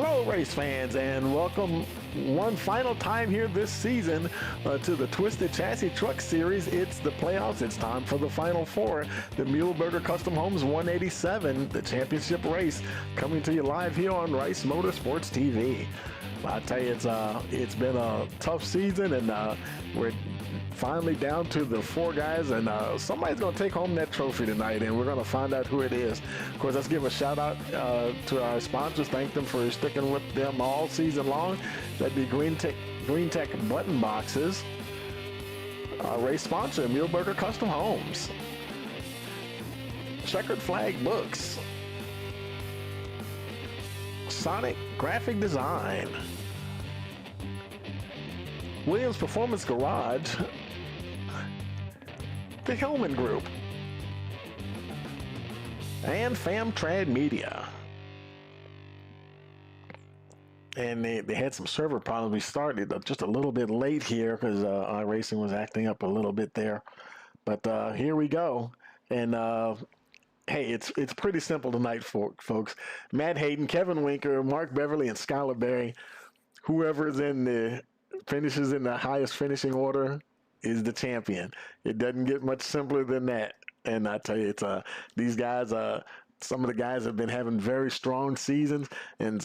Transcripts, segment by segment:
Hello, race fans, and welcome one final time here this season to the Twisted Chassis Truck Series. It's the playoffs. It's time for the Final Four. The Muehlberger Custom Homes 187, the championship race, coming to you live here on Rice Motorsports TV. I tell you, it's been a tough season, and we're finally down to the four guys, and somebody's going to take home that trophy tonight, and we're going to find out who it is. Of course, let's give a shout out to our sponsors. Thank them for sticking with them all season long. That'd be Green Tech Button Boxes, our race sponsor, Muehlberger Custom Homes, Checkered Flag Books, Sonic Graphic Design, Williams Performance Garage, the Hillman Group, and FamTrad Media. And they had some server problems. We started just a little bit late here because our racing was acting up a little bit there. But here we go. And hey, it's pretty simple tonight, folks. Matt Hayden, Kevin Winker, Mark Beverly, and Skylar Berry. Whoever is finishes in the highest finishing order is the champion. It doesn't get much simpler than that. And I tell you, it's these guys. Some of the guys have been having very strong seasons, and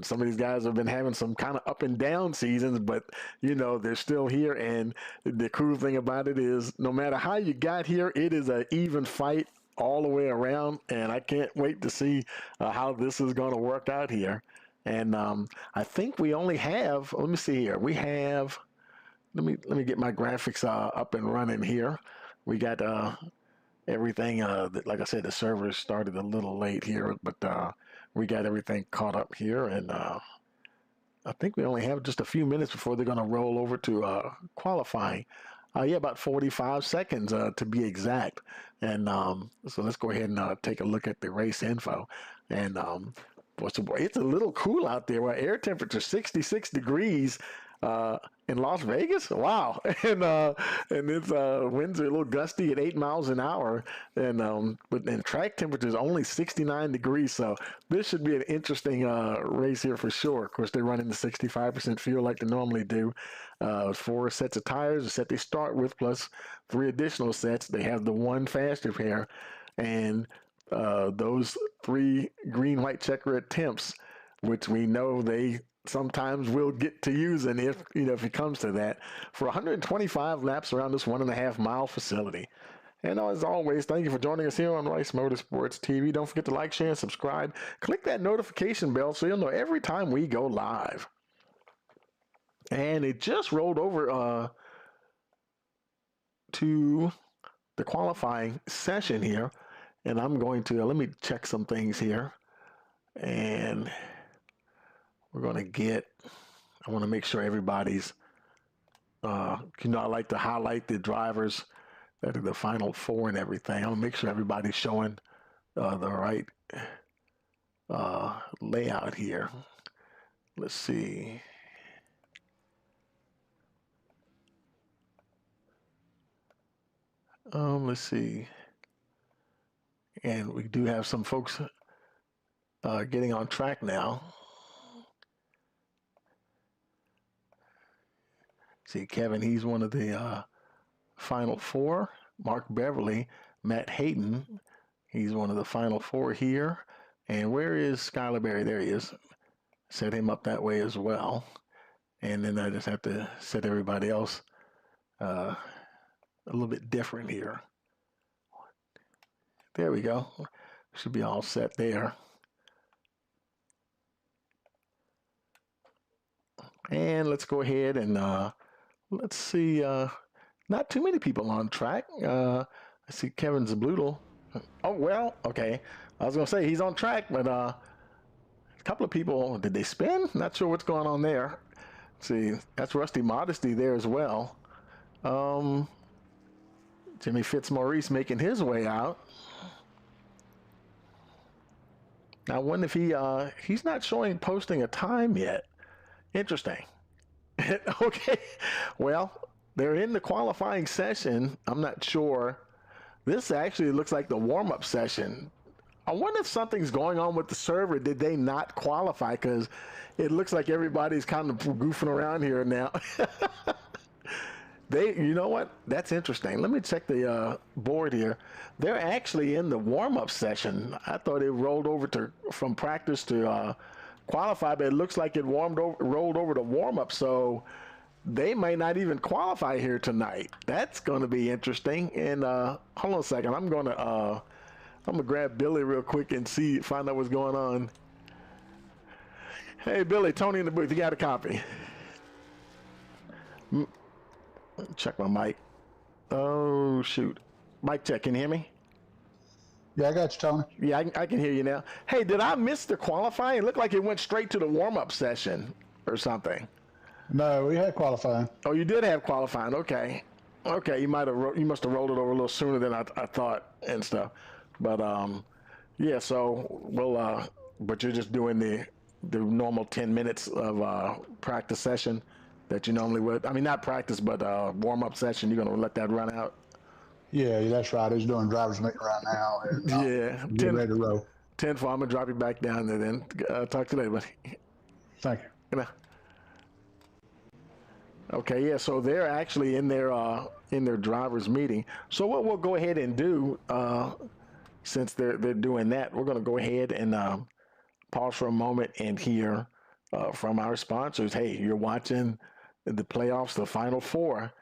some of these guys have been having some kind of up and down seasons. But you know, they're still here. And the cool thing about it is, no matter how you got here, it is an even fight all the way around. And I can't wait to see how this is going to work out here. And I think we only have. Let me see here. We have. Let me get my graphics up and running here. We got everything. Like I said, the server started a little late here, but we got everything caught up here, and I think we only have just a few minutes before they're going to roll over to qualifying. Yeah, about 45 seconds to be exact. And so let's go ahead and take a look at the race info. And it's a little cool out there. Where air temperature 66 degrees in Las Vegas. Wow. And it's winds are a little gusty at 8 miles an hour, and track temperature is only 69 degrees. So this should be an interesting race here for sure. Of course, they're running the 65% fuel like they normally do. 4 sets of tires, the set they start with, plus 3 additional sets. They have the one faster pair, and those 3 green, white checker attempts, which we know they sometimes will get to using if it comes to that, for 125 laps around this 1.5 mile facility. And as always, thank you for joining us here on Rice Motorsports TV. Don't forget to like, share, and subscribe. Click that notification bell so you'll know every time we go live. And it just rolled over to the qualifying session here. And I'm going to, let me check some things here. And we're going to I want to make sure everybody's, I like to highlight the drivers that are the Final Four and everything. I want to make sure everybody's showing the right layout here. Let's see. Let's see. And we do have some folks getting on track now. See, Kevin, he's one of the Final Four. Mark Beverly, Matt Hayden, he's one of the Final Four here. And where is Skylar Berry? There he is. Set him up that way as well. And then I just have to set everybody else a little bit different here. There we go. Should be all set there. And let's go ahead and let's see. Not too many people on track. I see Kevin Zabloodle. Oh, well, okay. I was going to say he's on track, but a couple of people, did they spin? Not sure what's going on there. Let's see, that's Rusty Modesty there as well. Jimmy Fitzmaurice making his way out. Now, I wonder if he's not posting a time yet. Interesting. Okay. Well, they're in the qualifying session. I'm not sure. This actually looks like the warm-up session. I wonder if something's going on with the server. Did they not qualify? Because it looks like everybody's kind of goofing around here now. You know what? That's interesting. Let me check the board here. They're actually in the warm-up session. I thought it rolled over from practice to qualify, but it looks like it rolled over to warm-up. So they may not even qualify here tonight. That's going to be interesting. And hold on a second. I'm gonna grab Billy real quick and find out what's going on. Hey, Billy, Tony in the booth. You got a copy? Check my mic. Oh, shoot. Mic check. Can you hear me? Yeah, I got you, Tony. Yeah, I can hear you now. Hey, did I miss the qualifying? It looked like it went straight to the warm-up session or something. No, we had qualifying. Oh, you did have qualifying. Okay. Okay, you must have rolled it over a little sooner than I thought and stuff. But yeah, so we'll but you're just doing the normal 10 minutes of practice session that you normally would. I mean, not practice, but warm-up session. You're going to let that run out? Yeah, that's right. He's doing driver's meeting right now. And, yeah. Get ready to roll. 10-4. I'm going to drop you back down there then. Talk to you later, buddy. Thank you. Okay, yeah, so they're actually in their driver's meeting. So what we'll go ahead and do, since they're doing that, we're going to go ahead and pause for a moment and hear from our sponsors. Hey, you're watching the playoffs, the Final Four,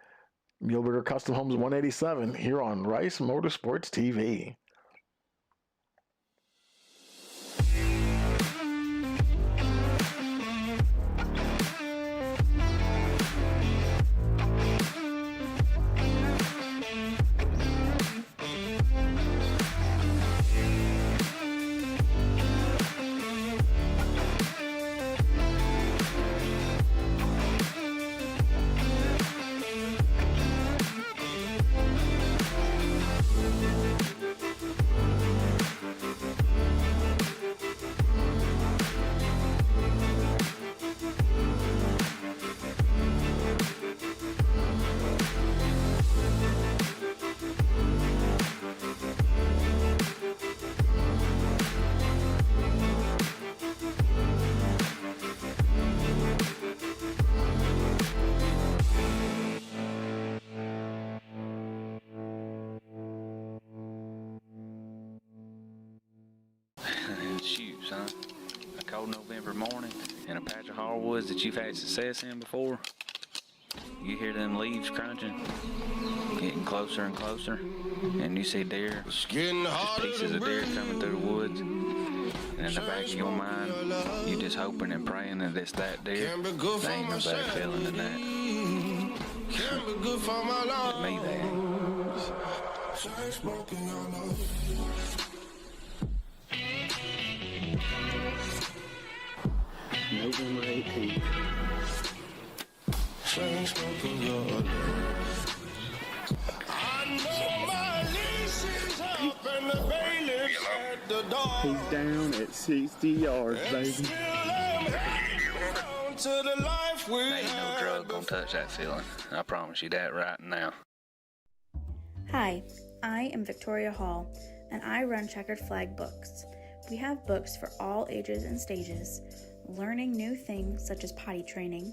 Muehlberger Custom Homes 187 here on Rice Motorsports TV. Shoot, son. A cold November morning in a patch of hardwoods that you've had success in before. You hear them leaves crunching, getting closer and closer, and you see deer, just pieces of deer coming through the woods. And in the back of your mind, you just hoping and praying that it's that deer. There ain't no better feeling than that. But me there. November 18th. He's down at 60 yards, baby. Ain't no drug gonna touch that feeling. I promise you that right now. Hi, I am Victoria Hall, and I run Checkered Flag Books. We have books for all ages and stages, learning new things such as potty training,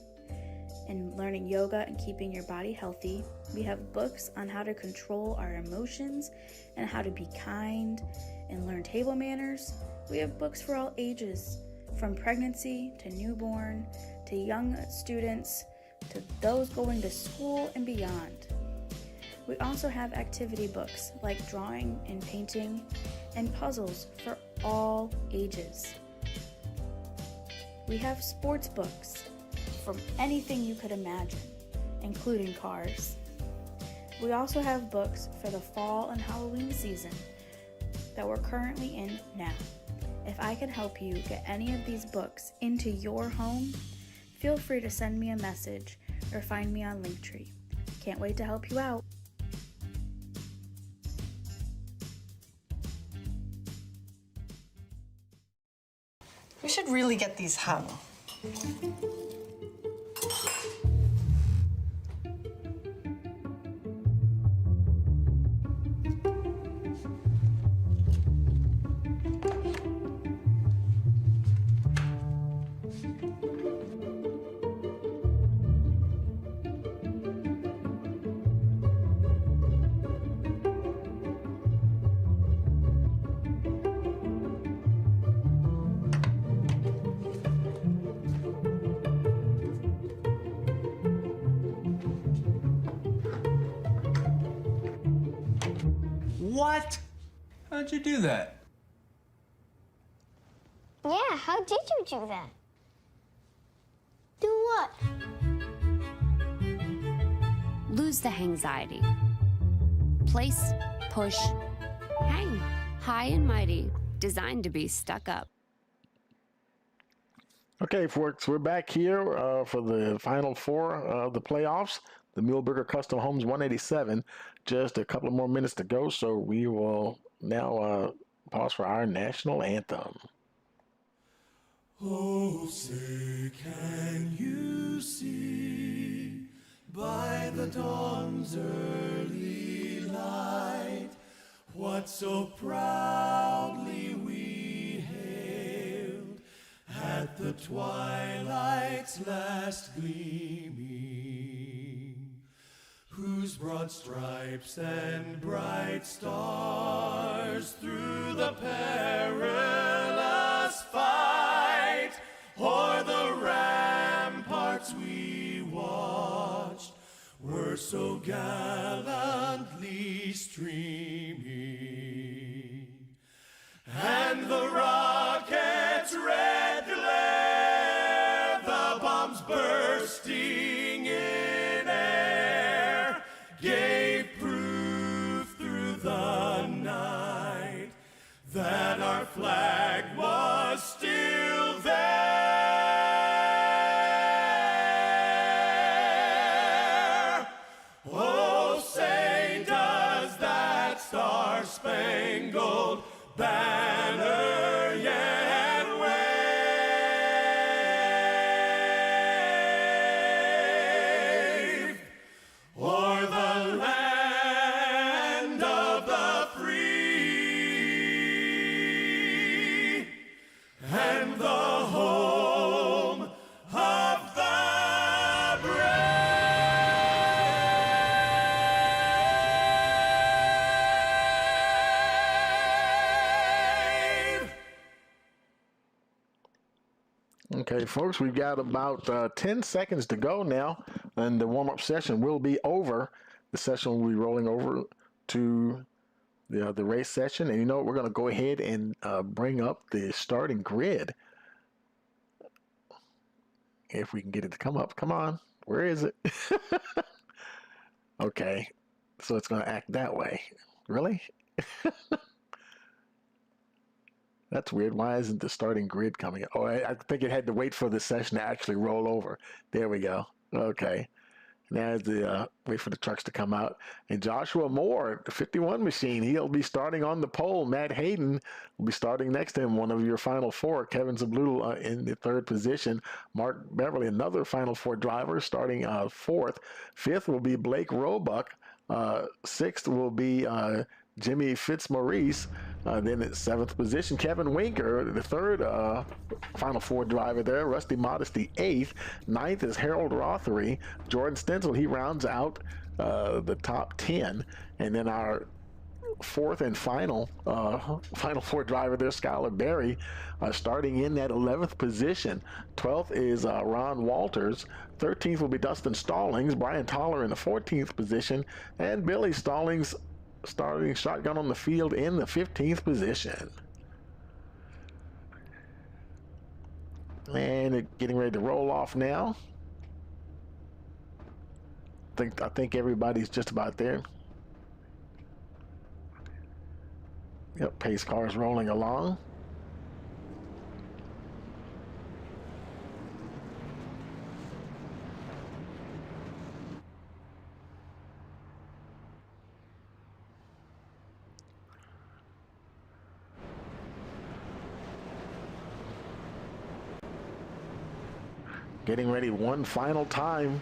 and learning yoga and keeping your body healthy. We have books on how to control our emotions and how to be kind and learn table manners. We have books for all ages, from pregnancy to newborn to young students to those going to school and beyond. We also have activity books like drawing and painting and puzzles for all ages. We have sports books from anything you could imagine, including cars. We also have books for the fall and Halloween season that we're currently in now. If I can help you get any of these books into your home, feel free to send me a message or find me on Linktree. Can't wait to help you out. We should really get these hung. What? How'd you do that? Yeah, how did you do that? Do what? Lose the anxiety. Place, push, hang. High and mighty, designed to be stuck up. Okay, folks, we're back here for the final four of the playoffs. The Muehlberger Custom Homes 187. Just a couple of more minutes to go, so we will now pause for our national anthem. Oh, say, can you see by the dawn's early light what so proudly we hailed at the twilight's last gleaming, whose broad stripes and bright stars through the perilous fight o'er the ramparts we watched were so gallantly streaming, and the rocket's red glare, the bombs bursting in air, gave proof through the night that our flag was still there. Oh, say, does that star-spangled banner yet wave o'er the land of the free and the home of the brave? Okay, folks, we've got about 10 seconds to go now, and the warm-up session will be over. The session will be rolling over to the race session, and you know what? We're going to go ahead and bring up the starting grid. If we can get it to come up. Come on. Where is it? Okay, so it's going to act that way. Really? That's weird. Why isn't the starting grid coming up? Oh, I think it had to wait for the session to actually roll over. There we go. Okay. Now wait for the trucks to come out. And Joshua Moore, the 51 machine, he'll be starting on the pole. Matt Hayden will be starting next to him, one of your Final Four. Kevin Zabloodle in the third position. Mark Beverly, another Final Four driver, starting fourth. Fifth will be Blake Roebuck. Sixth will be Jimmy Fitzmaurice. Then at seventh position, Kevin Winker, the third Final Four driver there. Rusty Modesty, eighth. Ninth is Harold Rothery. Jordan Stencil, he rounds out the top 10. And then our fourth and final Final Four driver there, Skylar Berry, starting in that 11th position. 12th is Ron Walters. 13th will be Dustin Stallings. Brian Toller in the 14th position. And Billy Stallings starting shotgun on the field in the 15th position. And it getting ready to roll off now. I think everybody's just about there. Yep, pace car is rolling along. Getting ready one final time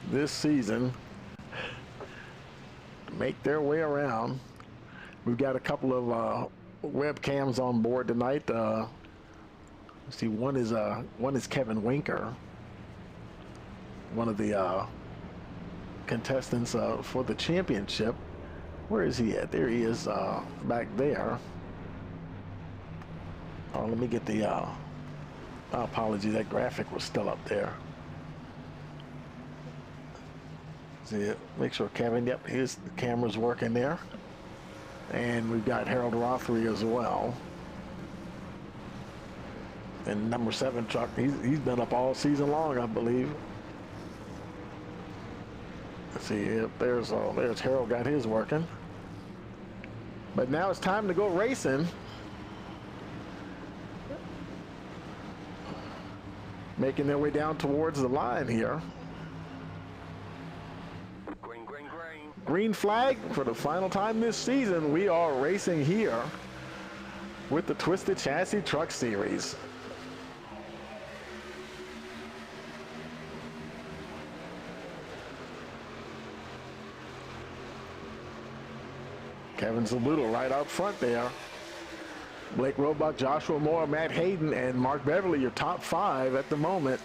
this season to make their way around. We've got a couple of webcams on board tonight. Let's see, one is Kevin Winker, one of the contestants for the championship. Where is he at? There he is, back there. Oh, let me get the apologies, that graphic was still up there. See it? Make sure Kevin, yep, his camera's working there. And we've got Harold Rothery as well. And number 7 truck, he's been up all season long, I believe. Let's see if there's Harold got his working. But now it's time to go racing. Making their way down towards the line here. Green, green, green. Green flag for the final time this season. We are racing here with the Twisted Chassis Truck Series. Kevin Zabuto right out front there. Blake Roebuck, Joshua Moore, Matt Hayden, and Mark Beverly, your top 5 at the moment.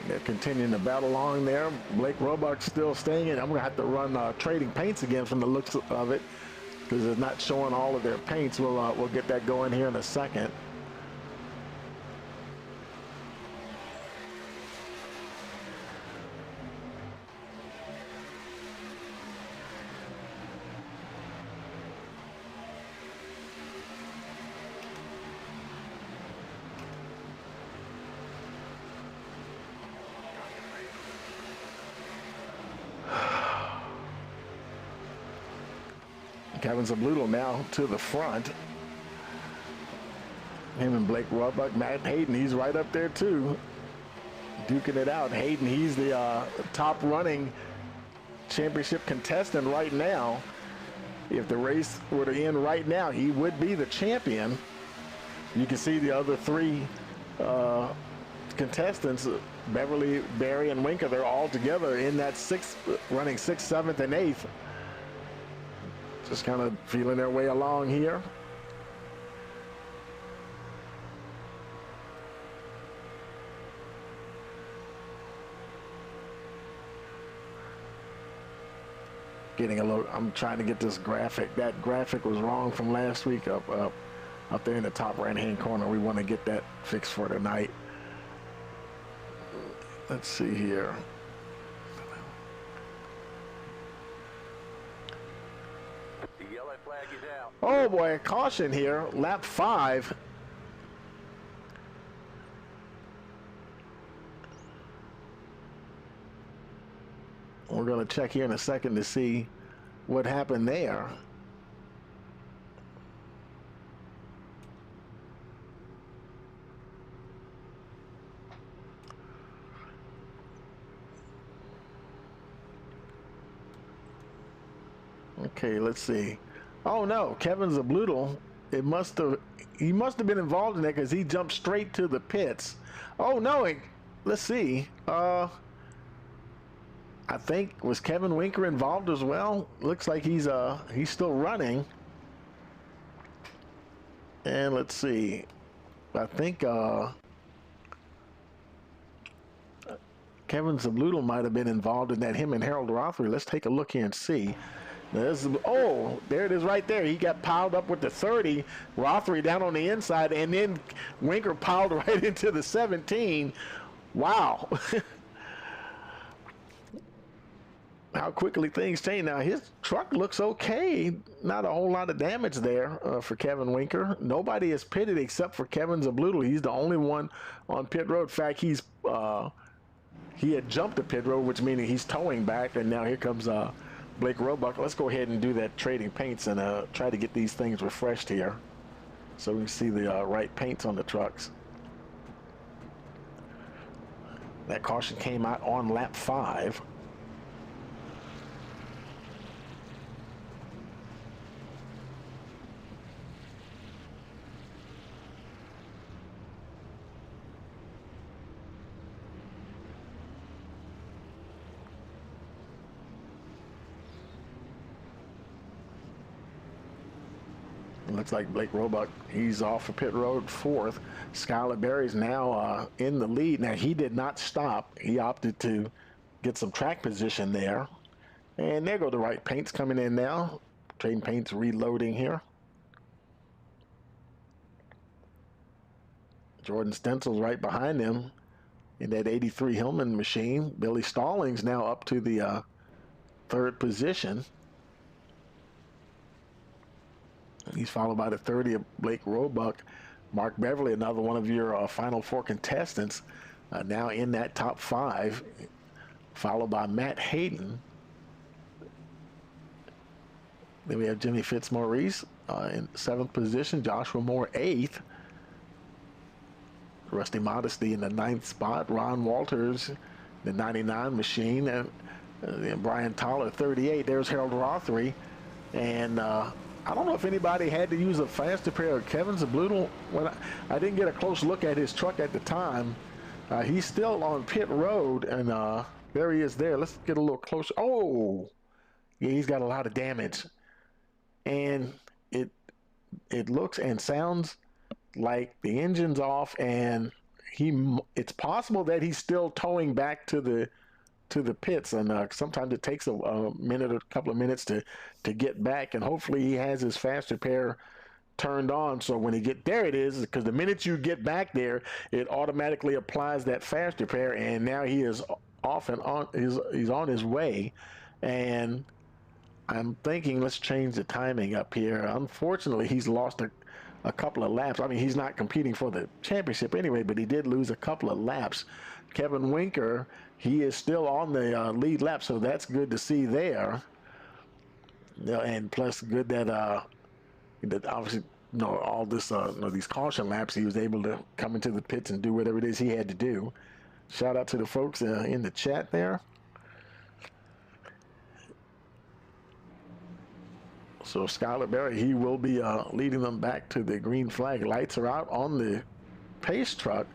They're continuing to battle along there. Blake Roebuck still staying in. I'm going to have to run trading paints again from the looks of it because it's not showing all of their paints. We'll get that going here in a second. Kevin Zabuto now to the front. Him and Blake Roebuck. Matt Hayden, he's right up there too, duking it out. Hayden, he's the top running championship contestant right now. If the race were to end right now, he would be the champion. You can see the other 3 contestants, Beverly, Barry, and Winker, they're all together in that running 6th, 7th, and 8th. Just kind of feeling their way along here. Getting a little, I'm trying to get this graphic. That graphic was wrong from last week up there in the top right-hand corner. We want to get that fixed for tonight. Let's see here. Oh boy, caution here, lap 5. We're going to check here in a second to see what happened there. Okay, let's see. Oh no, Kevin Zabuto, he must have been involved in that because he jumped straight to the pits. Oh no, let's see. I think, was Kevin Winker involved as well? Looks like he's still running. And let's see. I think Kevin Zabuto might have been involved in that, him and Harold Rothery. Let's take a look here and see. Oh, there it is right there. He got piled up with the 30, Rothery down on the inside, and then Winker piled right into the 17. Wow. How quickly things change. Now, his truck looks okay. Not a whole lot of damage there for Kevin Winker. Nobody is pitted except for Kevin Zabuto. He's the only one on pit road. In fact, he had jumped the pit road, which meaning he's towing back, and now here comes Blake Roebuck. Let's go ahead and do that trading paints and try to get these things refreshed here so we can see the right paints on the trucks. That caution came out on lap 5. Looks like Blake Roebuck, he's off of pit road 4th. Skylar Berry's now in the lead. Now, he did not stop. He opted to get some track position there. And there go the right paints coming in now. Trading Paints reloading here. Jordan Stenzel's right behind him in that 83 Hillman machine. Billy Stallings now up to the 3rd position. He's followed by the 30 of Blake Roebuck. Mark Beverly, another one of your Final Four contestants, now in that top 5, followed by Matt Hayden. Then we have Jimmy Fitzmaurice in 7th position, Joshua Moore 8th. Rusty Modesty in the 9th spot, Ron Walters, the 99 machine, and Brian Toller 38. There's Harold Rothery, and I don't know if anybody had to use a faster pair of Kevin Zablutal. When I didn't get a close look at his truck at the time. He's still on pit road, and there he is there. Let's get a little closer. Oh, yeah, he's got a lot of damage. And it looks and sounds like the engine's off, and it's possible that he's still towing back to the pits, and sometimes it takes a minute or a couple of minutes to get back, and hopefully he has his faster pair turned on, so when he there it is, because the minute you get back there, it automatically applies that faster pair, and now he is off and on. He's on his way, and I'm thinking let's change the timing up here. Unfortunately, he's lost a couple of laps. I mean, he's not competing for the championship anyway, but he did lose a couple of laps. Kevin Winker, he is still on the lead lap, so that's good to see there. And plus, good that obviously, all this, these caution laps, he was able to come into the pits and do whatever it is he had to do. Shout out to the folks in the chat there. So Skylar Berry, he will be leading them back to the green flag. Lights are out on the pace truck,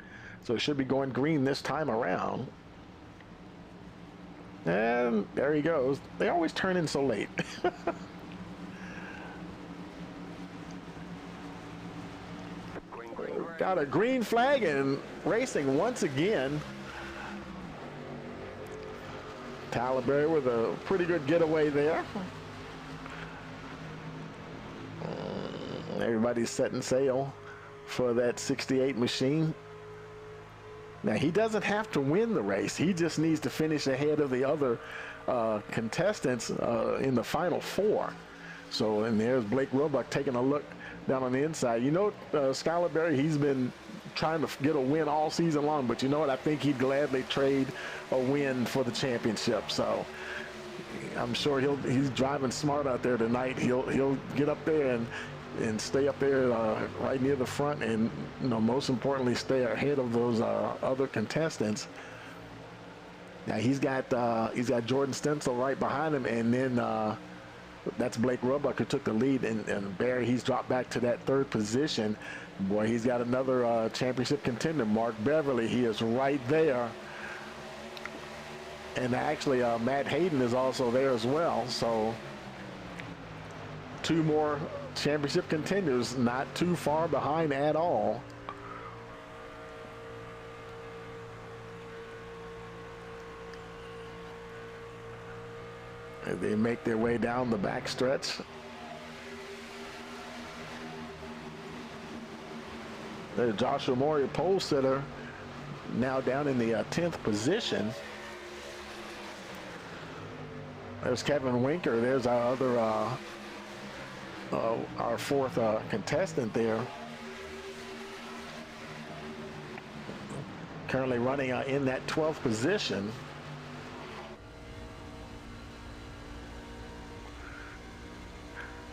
so it should be going green this time around. And there he goes. They always turn in so late. Got a green flag and racing once again. Tyler Berry with a pretty good getaway there. Everybody's setting sail for that 68 machine. Now, he doesn't have to win the race. He just needs to finish ahead of the other contestants in the final 4. So, and there's Blake Roebuck taking a look down on the inside. Skylar Berry, he's been trying to get a win all season long, but you know what? I think he'd gladly trade a win for the championship. So, I'm sure he's driving smart out there tonight. He'll get up there and stay up there right near the front, and most importantly, stay ahead of those other contestants. Now he's got Jordan Stenzel right behind him, and then that's Blake Roebuck who took the lead, and Barry, he's dropped back to that 3rd position. Boy, he's got another championship contender, Mark Beverly. He is right there. And actually, Matt Hayden is also there as well. So 2 more championship contenders, not too far behind at all. And they make their way down the backstretch. There's Joshua Moore, pole sitter, now down in the 10th position. There's Kevin Winker. There's our other, our 4th contestant there. Currently running in that 12th position.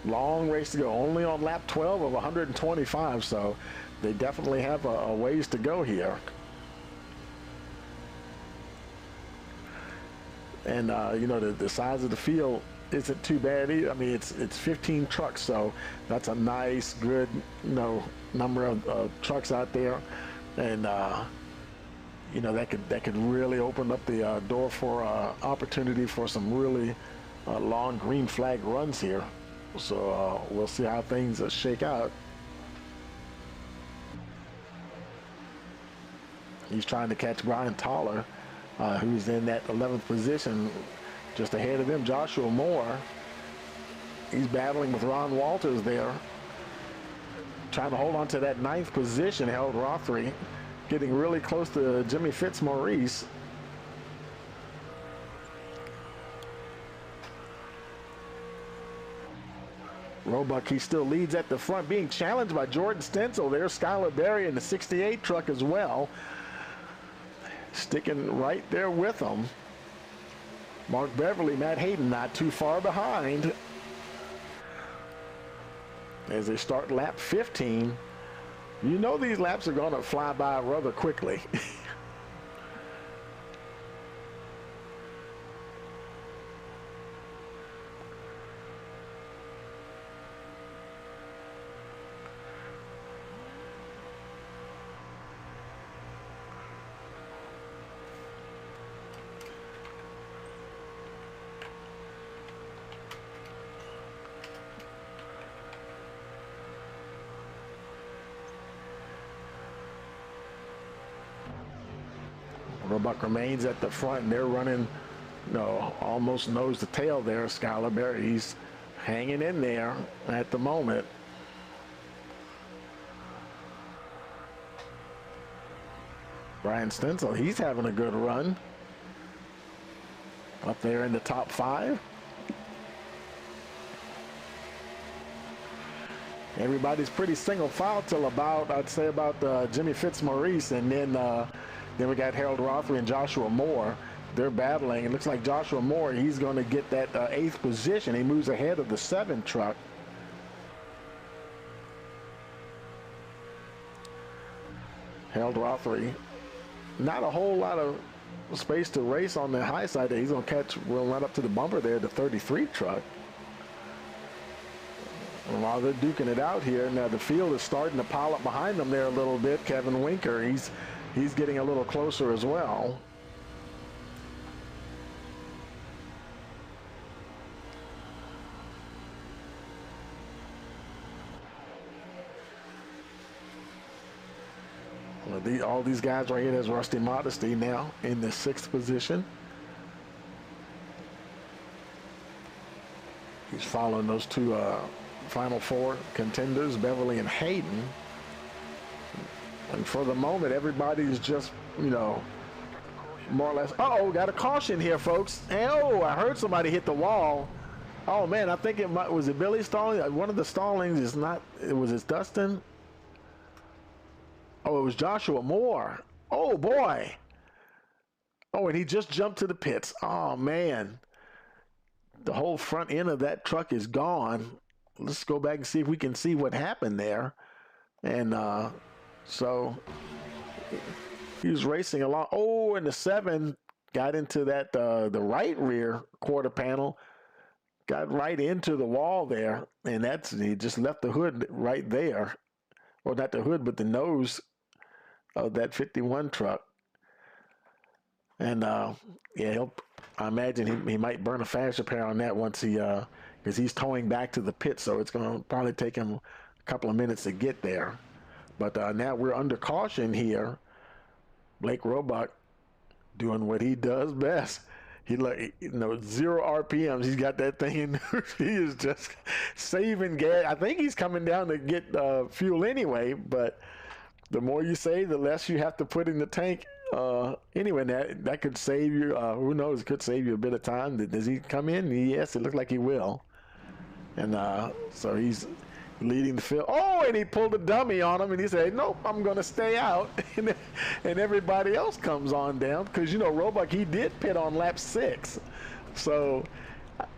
Long race to go. Only on lap 12 of 125, so they definitely have a ways to go here. And the size of the field isn't too bad either. I mean, it's 15 trucks, so that's a nice, good, number of trucks out there, and that could really open up the door for opportunity for some really long green flag runs here. So we'll see how things shake out. He's trying to catch Brian Toller, who's in that 11th position, just ahead of him. Joshua Moore, he's battling with Ron Walters there, trying to hold on to that 9th position. Harold Rothery getting really close to Jimmy Fitzmaurice. Roebuck, he still leads at the front, being challenged by Jordan Stencil. There's Skylar Berry in the 68 truck as well, sticking right there with him. Mark Beverly, Matt Hayden not too far behind as they start lap 15. You know these laps are going to fly by rather quickly. Roebuck remains at the front, and they're running, almost nose to tail there. Skylar Berry, he's hanging in there at the moment. Brian Stencil, he's having a good run. Up there in the top 5. Everybody's pretty single file till about, I'd say about Jimmy Fitzmaurice, and then we got Harold Rothery and Joshua Moore. They're battling. It looks like Joshua Moore, he's going to get that 8th position. He moves ahead of the 7 truck. Harold Rothery, not a whole lot of space to race on the high side there. He's going to will run up to the bumper there, the 33 truck. And while they're duking it out here, now the field is starting to pile up behind them there a little bit. Kevin Winker, he's getting a little closer as well. All these guys right here, there's Rusty Modesty now in the 6th position. He's following those 2 Final 4 contenders, Beverly and Hayden. And for the moment, everybody's just, more or less. Uh-oh, got a caution here, folks. Oh, I heard somebody hit the wall. Oh, man, I think was it Billy stalling? One of the stallings is not, was it Dustin? Oh, it was Joshua Moore. Oh, boy. Oh, and he just jumped to the pits. Oh, man. The whole front end of that truck is gone. Let's go back and see if we can see what happened there. And so he was racing along. Oh, and the 7 got into that the right rear quarter panel, got right into the wall there, and he just left the hood right there. Or not the hood, but the nose of that 51 truck. And yeah, I imagine he might burn a fast repair on that once because he's towing back to the pit, so it's going to probably take him a couple of minutes to get there. But now we're under caution here. Blake Roebuck doing what he does best. He 0 RPMs. He's got that thing in. He is just saving gas. I think he's coming down to get fuel anyway, but the more you save, the less you have to put in the tank. Anyway, that could save you, who knows, it could save you a bit of time. Does he come in? Yes, it looks like he will. And so he's leading the field. Oh, and he pulled a dummy on him, and he said, nope, I'm going to stay out. And everybody else comes on down because, Roebuck, he did pit on lap 6. So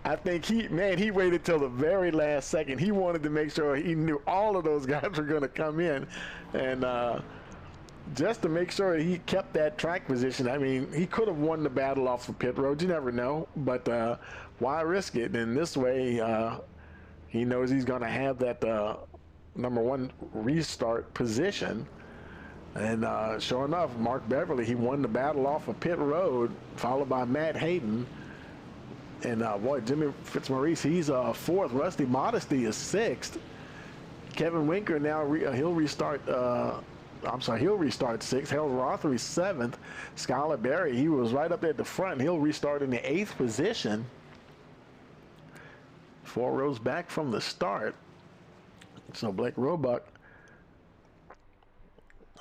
I think he waited till the very last second. He wanted to make sure he knew all of those guys were going to come in. And just to make sure he kept that track position. I mean, he could have won the battle off the pit road. You never know. But why risk it? And this way, he knows he's going to have that number 1 restart position. And sure enough, Mark Beverly, he won the battle off of pit road, followed by Matt Hayden. And boy, Jimmy Fitzmaurice, he's fourth. Rusty Modesty is sixth. Kevin Winker now he'll restart. He'll restart sixth. Harold Rothery seventh. Skylar Berry, he was right up there at the front. He'll restart in the eighth position. 4 rows back from the start. So Blake Roebuck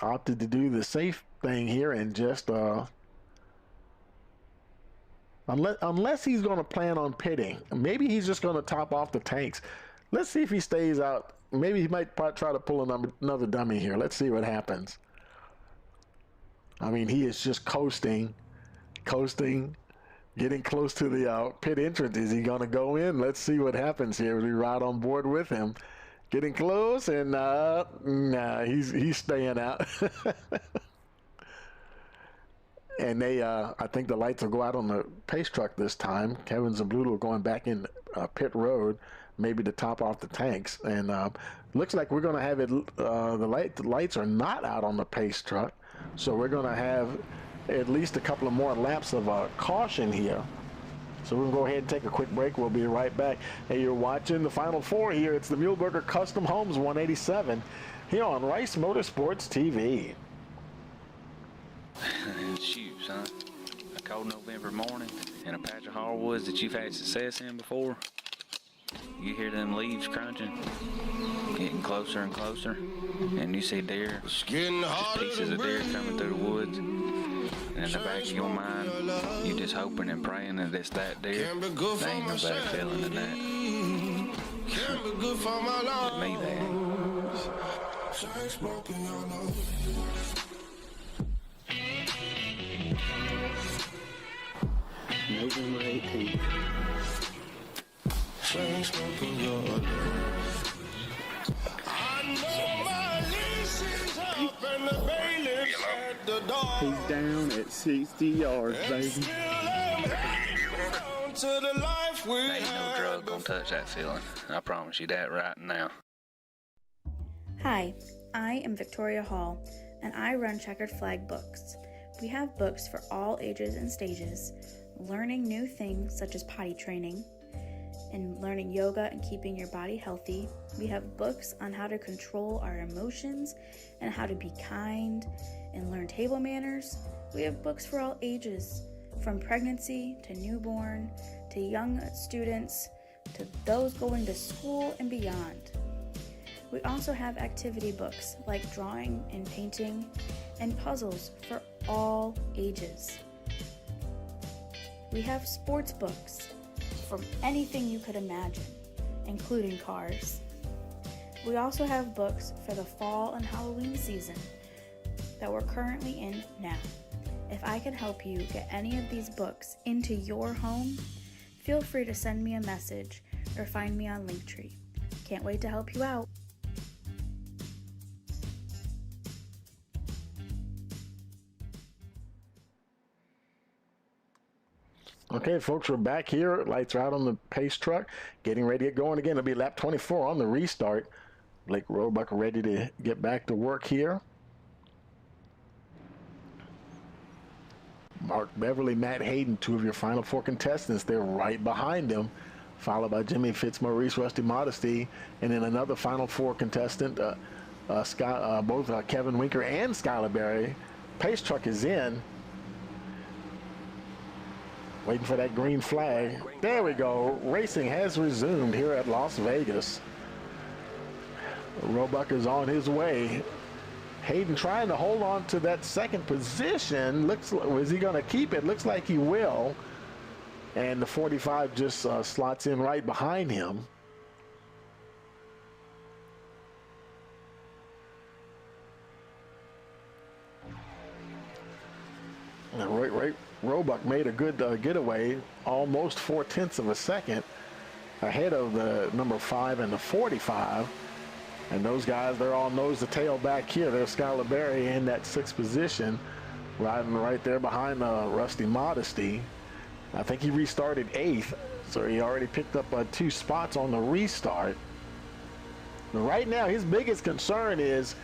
opted to do the safe thing here and just unless he's going to plan on pitting, maybe he's just going to top off the tanks. Let's see if he stays out. Maybe he might try to pull another dummy here. Let's see what happens. I mean, he is just coasting, getting close to the pit entrance. Is he going to go in? Let's see what happens here. We ride on board with him. Getting close, and nah, he's staying out. And I think the lights will go out on the pace truck this time. Kevin Zabludo going back in pit road, maybe to top off the tanks. And looks like we're going to have it. The lights are not out on the pace truck, so we're going to have at least a couple of more laps of caution here. So we'll go ahead and take a quick break. We'll be right back. Hey, you're watching the Final Four here. It's the Muehlberger Custom Homes 187 here on Rice Motorsports TV. Shoot, son. A cold November morning in a patch of hardwoods that you've had success in before. You hear them leaves crunching, getting closer and closer, and you see deer, just pieces of deer coming through the woods. And in the back of your mind, you just hoping and praying that it's that deer. There ain't no better feeling than that. To me, that. November 18th. He's down at 60 yards, baby. Ain't no drug gonna touch that feeling. I promise you that right now. Hi, I am Victoria Hall, and I run Checkered Flag Books. We have books for all ages and stages, learning new things such as potty training, and learning yoga and keeping your body healthy. We have books on how to control our emotions and how to be kind and learn table manners. We have books for all ages, from pregnancy to newborn to young students to those going to school and beyond. We also have activity books like drawing and painting and puzzles for all ages. We have sports books from anything you could imagine, including cars. We also have books for the fall and Halloween season that we're currently in now. If I can help you get any of these books into your home, feel free to send me a message or find me on Linktree. Can't wait to help you out. Okay, folks, we're back here. Lights are out on the pace truck. Getting ready to get going again. It'll be lap 24 on the restart. Blake Roebuck ready to get back to work here. Mark Beverly, Matt Hayden, two of your Final Four contestants. They're right behind him, followed by Jimmy Fitzmaurice, Rusty Modesty, and then another Final Four contestant, both Kevin Winker and Skylar Berry. Pace truck is in. Waiting for that green flag. There we go. Racing has resumed here at Las Vegas. Roebuck is on his way. Hayden trying to hold on to that second position. Is he going to keep it? Looks like he will. And the 45 just slots in right behind him. Roebuck made a good getaway, almost 4/10 of a second ahead of the number 5 and the 45. And those guys, they're all nose to tail back here. There's Skylar Berry in that 6th position, riding right there behind Rusty Modesty. I think he restarted 8th, so he already picked up 2 spots on the restart. But right now, his biggest concern is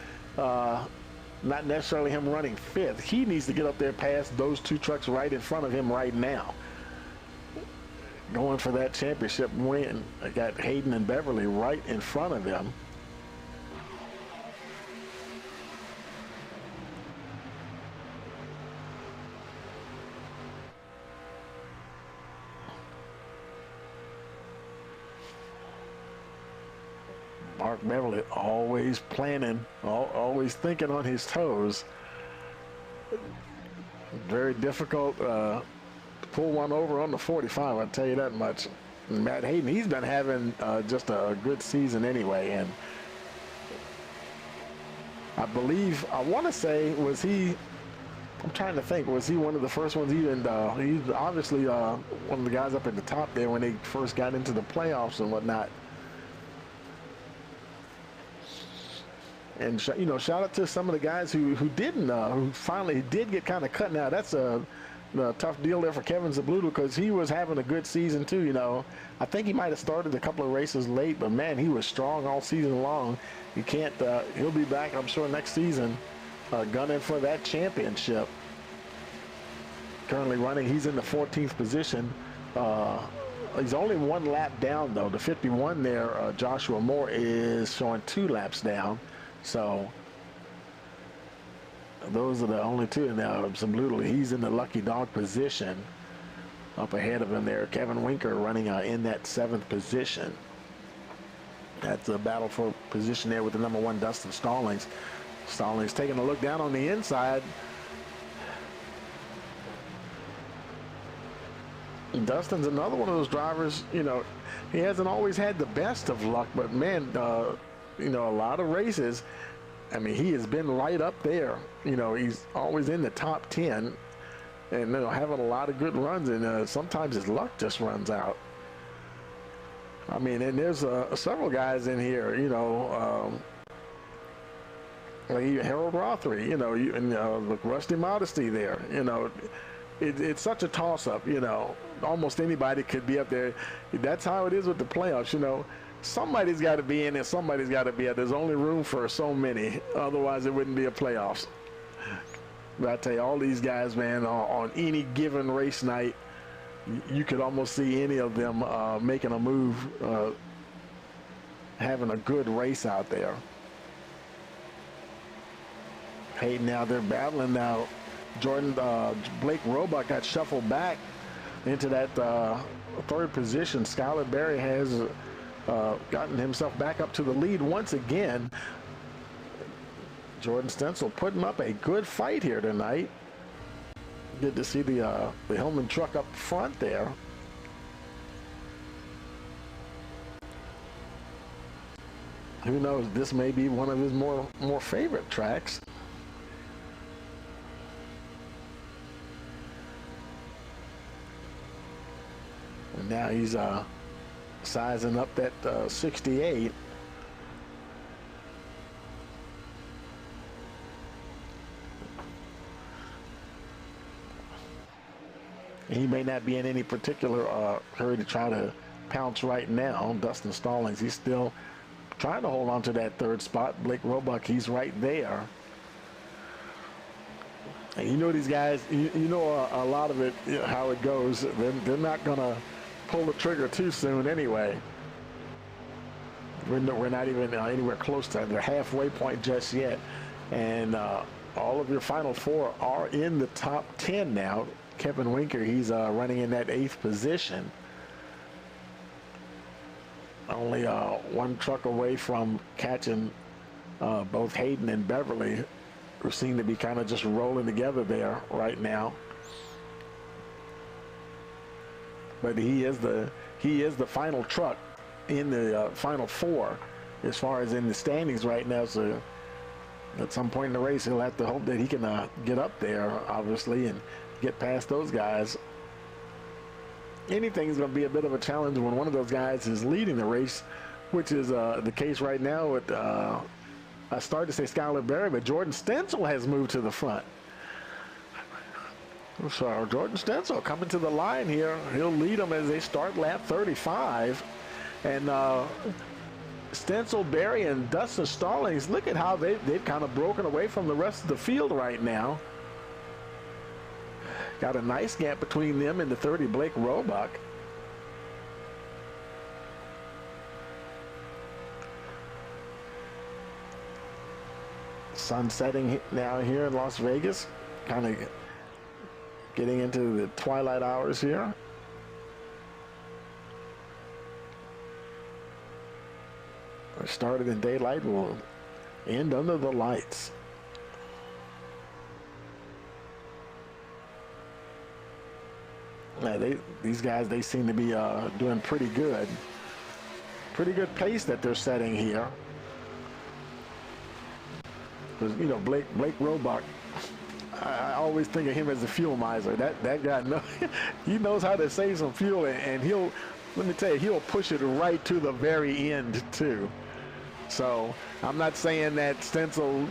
not necessarily him running 5th. He needs to get up there past those 2 trucks right in front of him right now. going for that championship win. I got Hayden and Beverly right in front of them. Mark Beverly always planning, always thinking on his toes. Very difficult to pull one over on the 45, I'll tell you that much. And Matt Hayden, he's been having just a good season anyway. And I believe, I want to say, was he, I'm trying to think, was he one of the first ones even, he's obviously one of the guys up at the top there when they first got into the playoffs and whatnot. And you know, shout out to some of the guys who didn't, who finally did get kind of cut. Now that's a tough deal there for Kevin Zabludo because he was having a good season too. You know, I think he might have started a couple of races late, but man, he was strong all season long. You can't. He'll be back, I'm sure, next season, gunning for that championship. Currently running, he's in the 14th position. He's only one lap down though. The 51 there, Joshua Moore, is showing 2 laps down. So those are the only two. Now, Zabludo, he's in the lucky dog position. Up ahead of him there, Kevin Winker running in that 7th position. That's a battle for position there with the number 1, Dustin Stallings. Stallings taking a look down on the inside. Dustin's another one of those drivers, you know, he hasn't always had the best of luck, but man, you know, a lot of races, I mean, he has been right up there. You know, he's always in the top 10 and, you know, having a lot of good runs, and sometimes his luck just runs out. I mean, and there's several guys in here, you know, like Harold Rothery, you know, and look, Rusty Modesty there, you know. It's such a toss-up, you know. Almost anybody could be up there. That's how it is with the playoffs, you know. Somebody's got to be in there. Somebody's got to be out. There's only room for so many. Otherwise, it wouldn't be a playoffs. But I tell you, all these guys, man, on any given race night, you could almost see any of them making a move, having a good race out there. Hey, now they're battling now. Blake Roebuck got shuffled back into that 3rd position. Skylar Berry has gotten himself back up to the lead once again. Jordan Stencil putting up a good fight here tonight. Good to see the Hillman truck up front there. Who knows, this may be one of his more favorite tracks. And now he's sizing up that 68. He may not be in any particular hurry to try to pounce right now. Dustin Stallings, he's still trying to hold on to that 3rd spot. Blake Roebuck, he's right there. And you know these guys, you know a lot of it, you know, how it goes. They're not going to pull the trigger too soon anyway. We're not even anywhere close to the halfway point just yet. And all of your final 4 are in the top 10 now. Kevin Winker, he's running in that 8th position. Only 1 truck away from catching both Hayden and Beverly, who seem to be kind of just rolling together there right now. But he is the final truck in the final 4 as far as in the standings right now. So at some point in the race, he'll have to hope that he can get up there, obviously, and get past those guys. Anything is going to be a bit of a challenge when one of those guys is leading the race, which is the case right now with, I started to say Skylar Berry, but Jordan Stencil has moved to the front. So Jordan Stencil coming to the line here. He'll lead them as they start lap 35. And Stencil, Berry, and Dustin Stallings, look at how they've kind of broken away from the rest of the field right now. Got a nice gap between them and the 30 Blake Roebuck. Sun setting now here in Las Vegas, kind of getting into the twilight hours here. We started in daylight, will end under the lights. Now these guys, they seem to be doing pretty good. Pretty good pace that they're setting here. Because, you know, Blake Roebuck, I always think of him as a fuel miser. That guy, he knows how to save some fuel, and he'll, let me tell you, he'll push it right to the very end too. So I'm not saying that Stencil,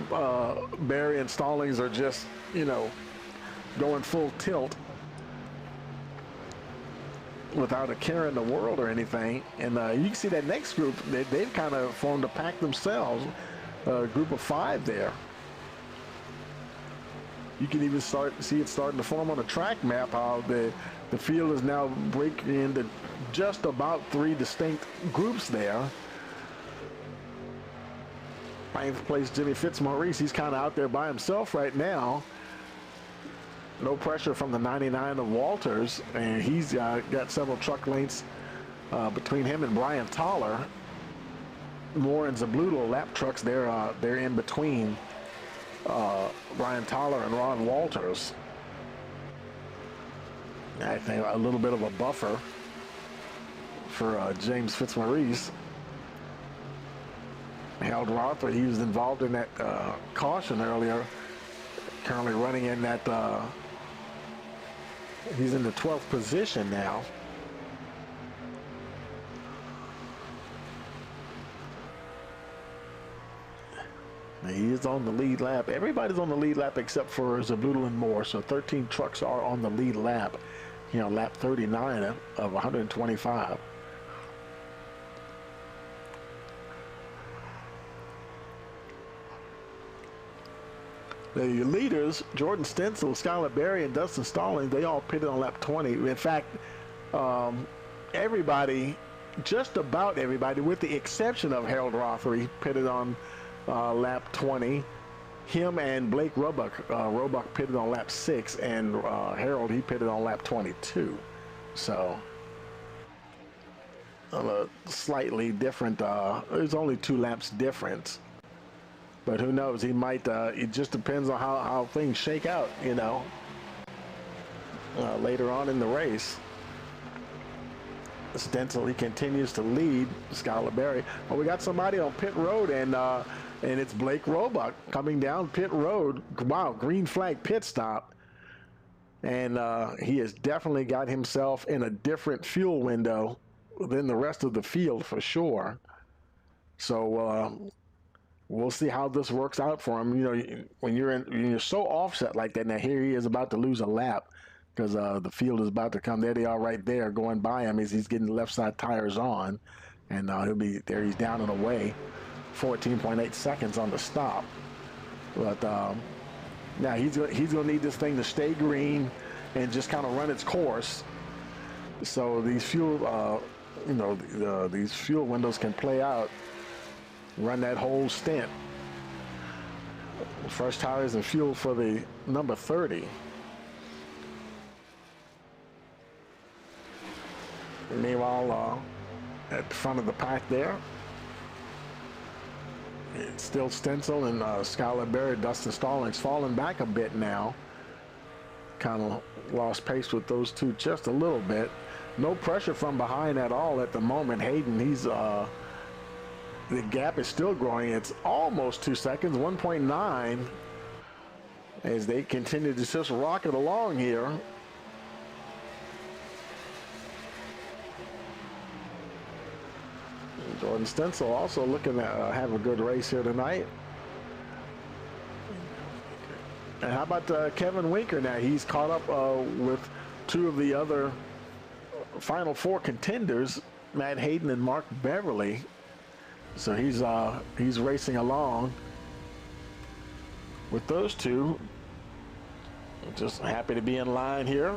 Berry, and Stallings are just, you know, going full tilt without a care in the world or anything. And you can see that next group, they've kind of formed a pack themselves, a group of 5 there. You can even see it starting to form on a track map, how the field is now breaking into just about 3 distinct groups there. 9th place Jimmy Fitzmaurice, he's kind of out there by himself right now. No pressure from the 99 of Walters, and he's got several truck lengths between him and Brian Toller. Moore and Zabluto lap trucks, they're in between Brian Toller and Ron Walters. I think a little bit of a buffer for James Fitzmaurice. Harold Rother, he was involved in that caution earlier. Currently running in that, he's in the 12th position now. He is on the lead lap. Everybody's on the lead lap except for Zabluto and Moore. So 13 trucks are on the lead lap. You know, lap 39 of 125. The leaders, Jordan Stencil, Skylar Berry, and Dustin Stallings, they all pitted on lap 20. In fact, everybody, just about everybody, with the exception of Harold Rothery, pitted on lap 20. Him and Blake Roebuck, Roebuck pitted on lap 6, and Harold, he pitted on lap 22. So, a slightly different, there's only 2 laps difference. But who knows, he might, it just depends on how things shake out, you know, later on in the race. Stencil, he continues to lead Skylar Berry. Well, we got somebody on pit road, and it's Blake Roebuck coming down pit road. Wow, green flag pit stop. And he has definitely got himself in a different fuel window than the rest of the field for sure. So, we'll see how this works out for him. You know, when you're so offset like that. Now here he is about to lose a lap because the field is about to come. There they are right there going by him as he's getting the left side tires on, and he'll be there. He's down and away, 14.8 seconds on the stop. But now he's gonna need this thing to stay green and just kind of run its course. So these fuel, these fuel windows can play out. Run that whole stint. Fresh tires and fuel for the number 30. And meanwhile, at the front of the pack there, it's still Stencil and Skylar Berry, Dustin Stallings falling back a bit now. Kind of lost pace with those two just a little bit. No pressure from behind at all at the moment. Hayden, he's the gap is still growing. It's almost 2 seconds, 1.9, as they continue to just rocket along here. Jordan Stencil also looking to have a good race here tonight. And how about Kevin Winker now? He's caught up with 2 of the other Final 4 contenders, Matt Hayden and Mark Beverly. So he's racing along with those 2. Just happy to be in line here.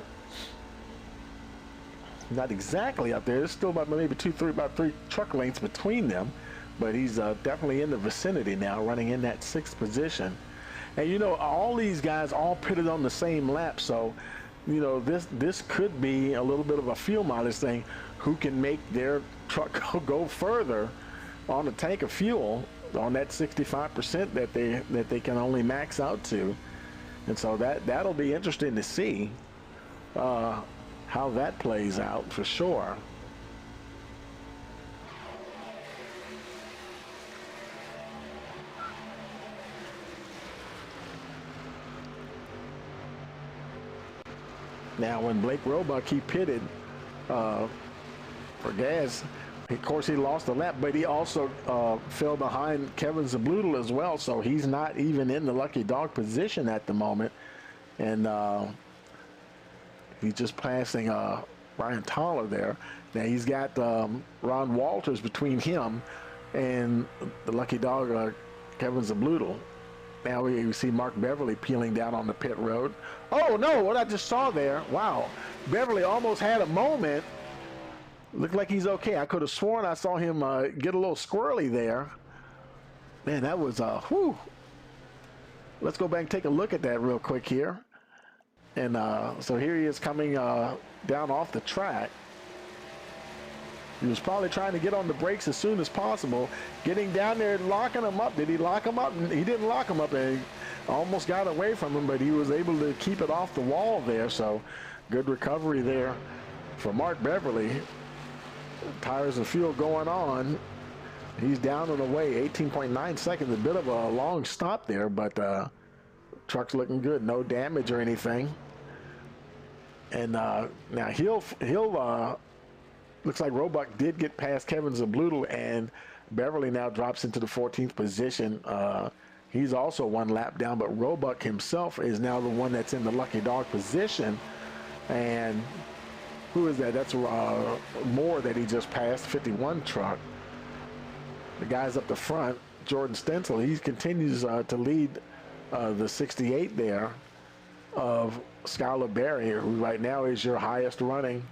Not exactly up there. There's still about maybe about 3 truck lengths between them. but he's definitely in the vicinity now, running in that 6th position. And you know, all these guys all pitted on the same lap, so you know, this could be a little bit of a fuel mileage thing. Who can make their truck go further on a tank of fuel on that 65% that they can only max out to? And so that'll be interesting to see how that plays out for sure. Now, when Blake Roebuck, he pitted for gas, of course he lost a lap, but he also fell behind Kevin Zablutal as well, so he's not even in the lucky dog position at the moment. And he's just passing Brian Toller there. Now he's got Ron Walters between him and the lucky dog Kevin Zablutal. Now we see Mark Beverly peeling down on the pit road. Oh no, what I just saw there, wow. Beverly almost had a moment. Looked like he's okay. I could have sworn I saw him get a little squirrely there. Man, that was, whew. Let's go back and take a look at that real quick here. And so here he is coming down off the track. He was probably trying to get on the brakes as soon as possible, getting down there and locking him up. Did he lock him up? He didn't lock him up, and he almost got away from him, but he was able to keep it off the wall there. So good recovery there for Mark Beverly. Tires and fuel going on. He's down and away, 18.9 seconds. A bit of a long stop there, but truck's looking good. No damage or anything. And now he'll looks like Roebuck did get past Kevin Zablutal, and Beverly now drops into the 14th position. He's also one lap down, but Roebuck himself is now the one that's in the lucky dog position. And who is that? That's Moore that he just passed, 51 truck. The guys up the front, Jordan Stencil, he continues to lead the 68 there of Skylar Berry, who right now is your highest running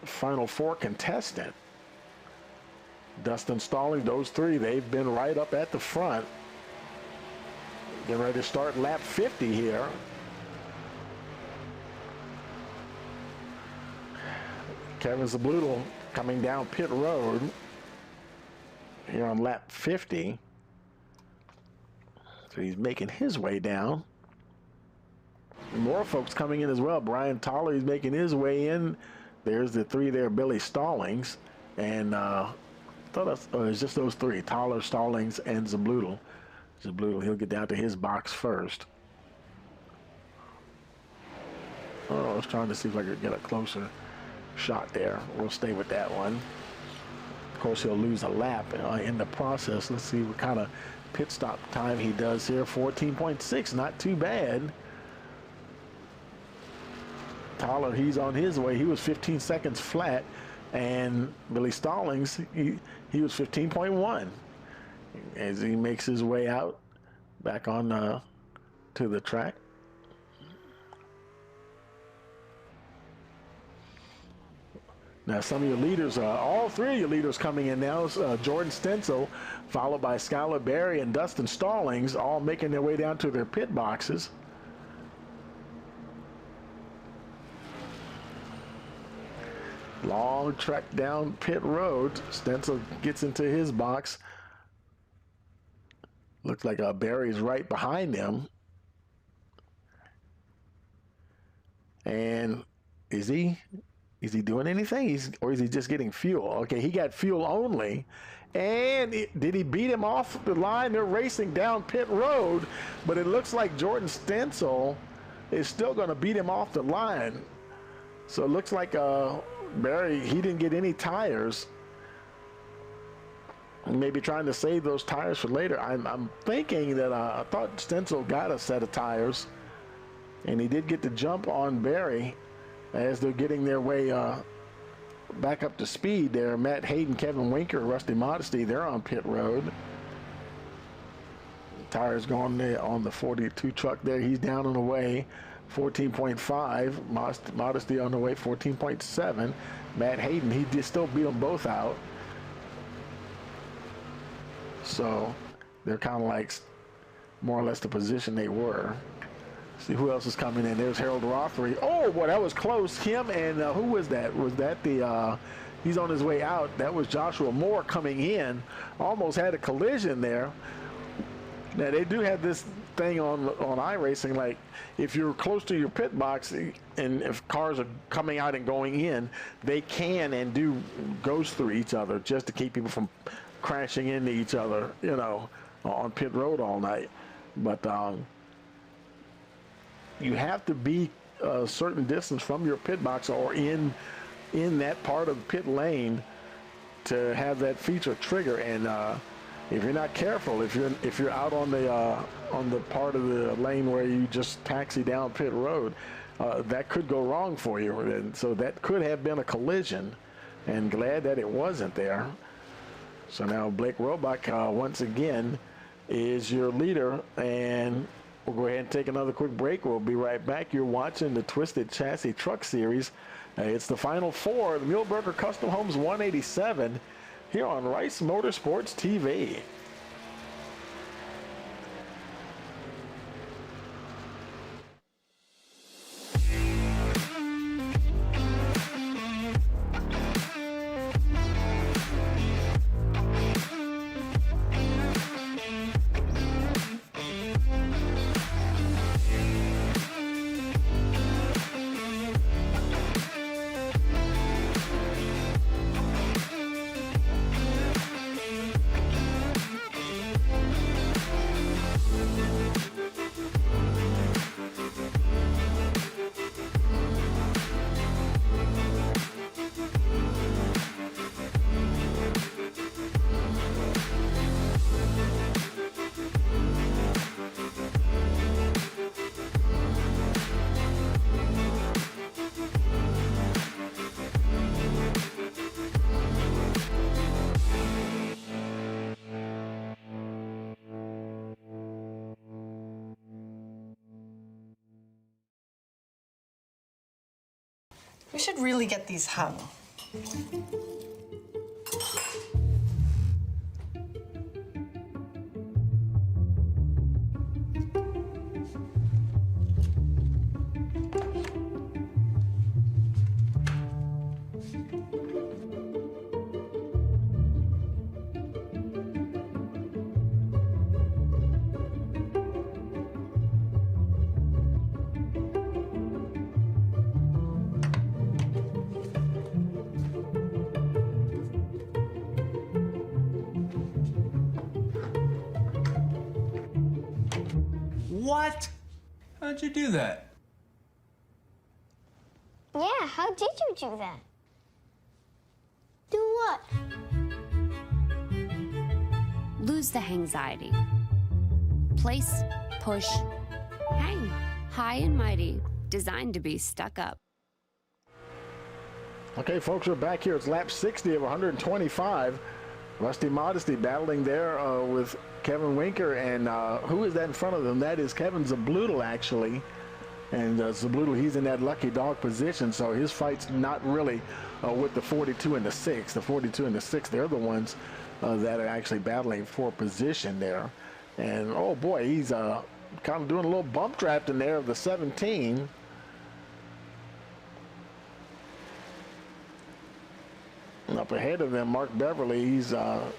Final Four contestant. Dustin Stallings, those three, they've been right up at the front. Getting ready to start lap 50 here. Kevin Zablutal coming down pit road here on lap 50. So he's making his way down. More folks coming in as well. Brian Toller is making his way in. There's the three there, Billy Stallings. And I thought it was just those three, Toller, Stallings, and Zablutal. Zablutal, he'll get down to his box first. Oh, I was trying to see if I could get a closer shot there. We'll stay with that one. Of course, he'll lose a lap in the process. Let's see what kind of pit stop time he does here. 14.6, not too bad. Toller, he's on his way. He was 15 seconds flat, and Billy Stallings, he was 15.1 as he makes his way out back on to the track. Now some of your leaders, all three of your leaders coming in now. Jordan Stencil, followed by Skylar Berry and Dustin Stallings, all making their way down to their pit boxes. Long trek down pit road. Stencil gets into his box. Looks like Berry's right behind him. And is he doing anything? Or is he just getting fuel? Okay, he got fuel only. And did he beat him off the line? They're racing down pit road, but it looks like Jordan Stencil is still going to beat him off the line. So it looks like Berry, he didn't get any tires. Maybe trying to save those tires for later. I'm thinking that I thought Stencil got a set of tires, and he did get the jump on Berry as they're getting their way back up to speed there. Matt Hayden, Kevin Winker, Rusty Modesty, they're on pit road. Tires going there on the 42 truck there. He's down and away, 14.5. Modesty on the way, 14.7. Matt Hayden, he still beat them both out. So they're kind of like more or less the position they were. See who else is coming in. There's Harold Rothery. Oh boy, that was close. Him and who was that? Was that the he's on his way out. That was Joshua Moore coming in. Almost had a collision there. Now they do have this thing on iRacing, like if you're close to your pit box and if cars are coming out and going in, they can and do goes through each other just to keep people from crashing into each other, you know, on pit road all night. But you have to be a certain distance from your pit box or in that part of the pit lane to have that feature trigger. And if you're not careful, if you're out on the part of the lane where you just taxi down pit road, that could go wrong for you. And so that could have been a collision, and glad that it wasn't there. So now Blake Roebuck once again is your leader, and we'll go ahead and take another quick break. We'll be right back. You're watching the Twisted Chassis Truck Series. It's the Final Four, the Muehlberger Custom Homes 187, here on Rice Motorsports TV. We should really get these hung. What? How'd you do that? Yeah, how did you do that? Do what? Lose the anxiety. Place, push, hang. High and mighty, designed to be stuck up. Okay, folks, we're back here. It's lap 60 of 125. Rusty Modesty battling there with Kevin Winker, and who is that in front of them? That is Kevin Zabloodle, actually. And Zabloodle, he's in that lucky dog position, so his fight's not really with the 42 and the 6. The 42 and the 6, they're the ones that are actually battling for position there. And, oh, boy, he's kind of doing a little bump draft in there of the 17. And up ahead of them, Mark Beverly, he's got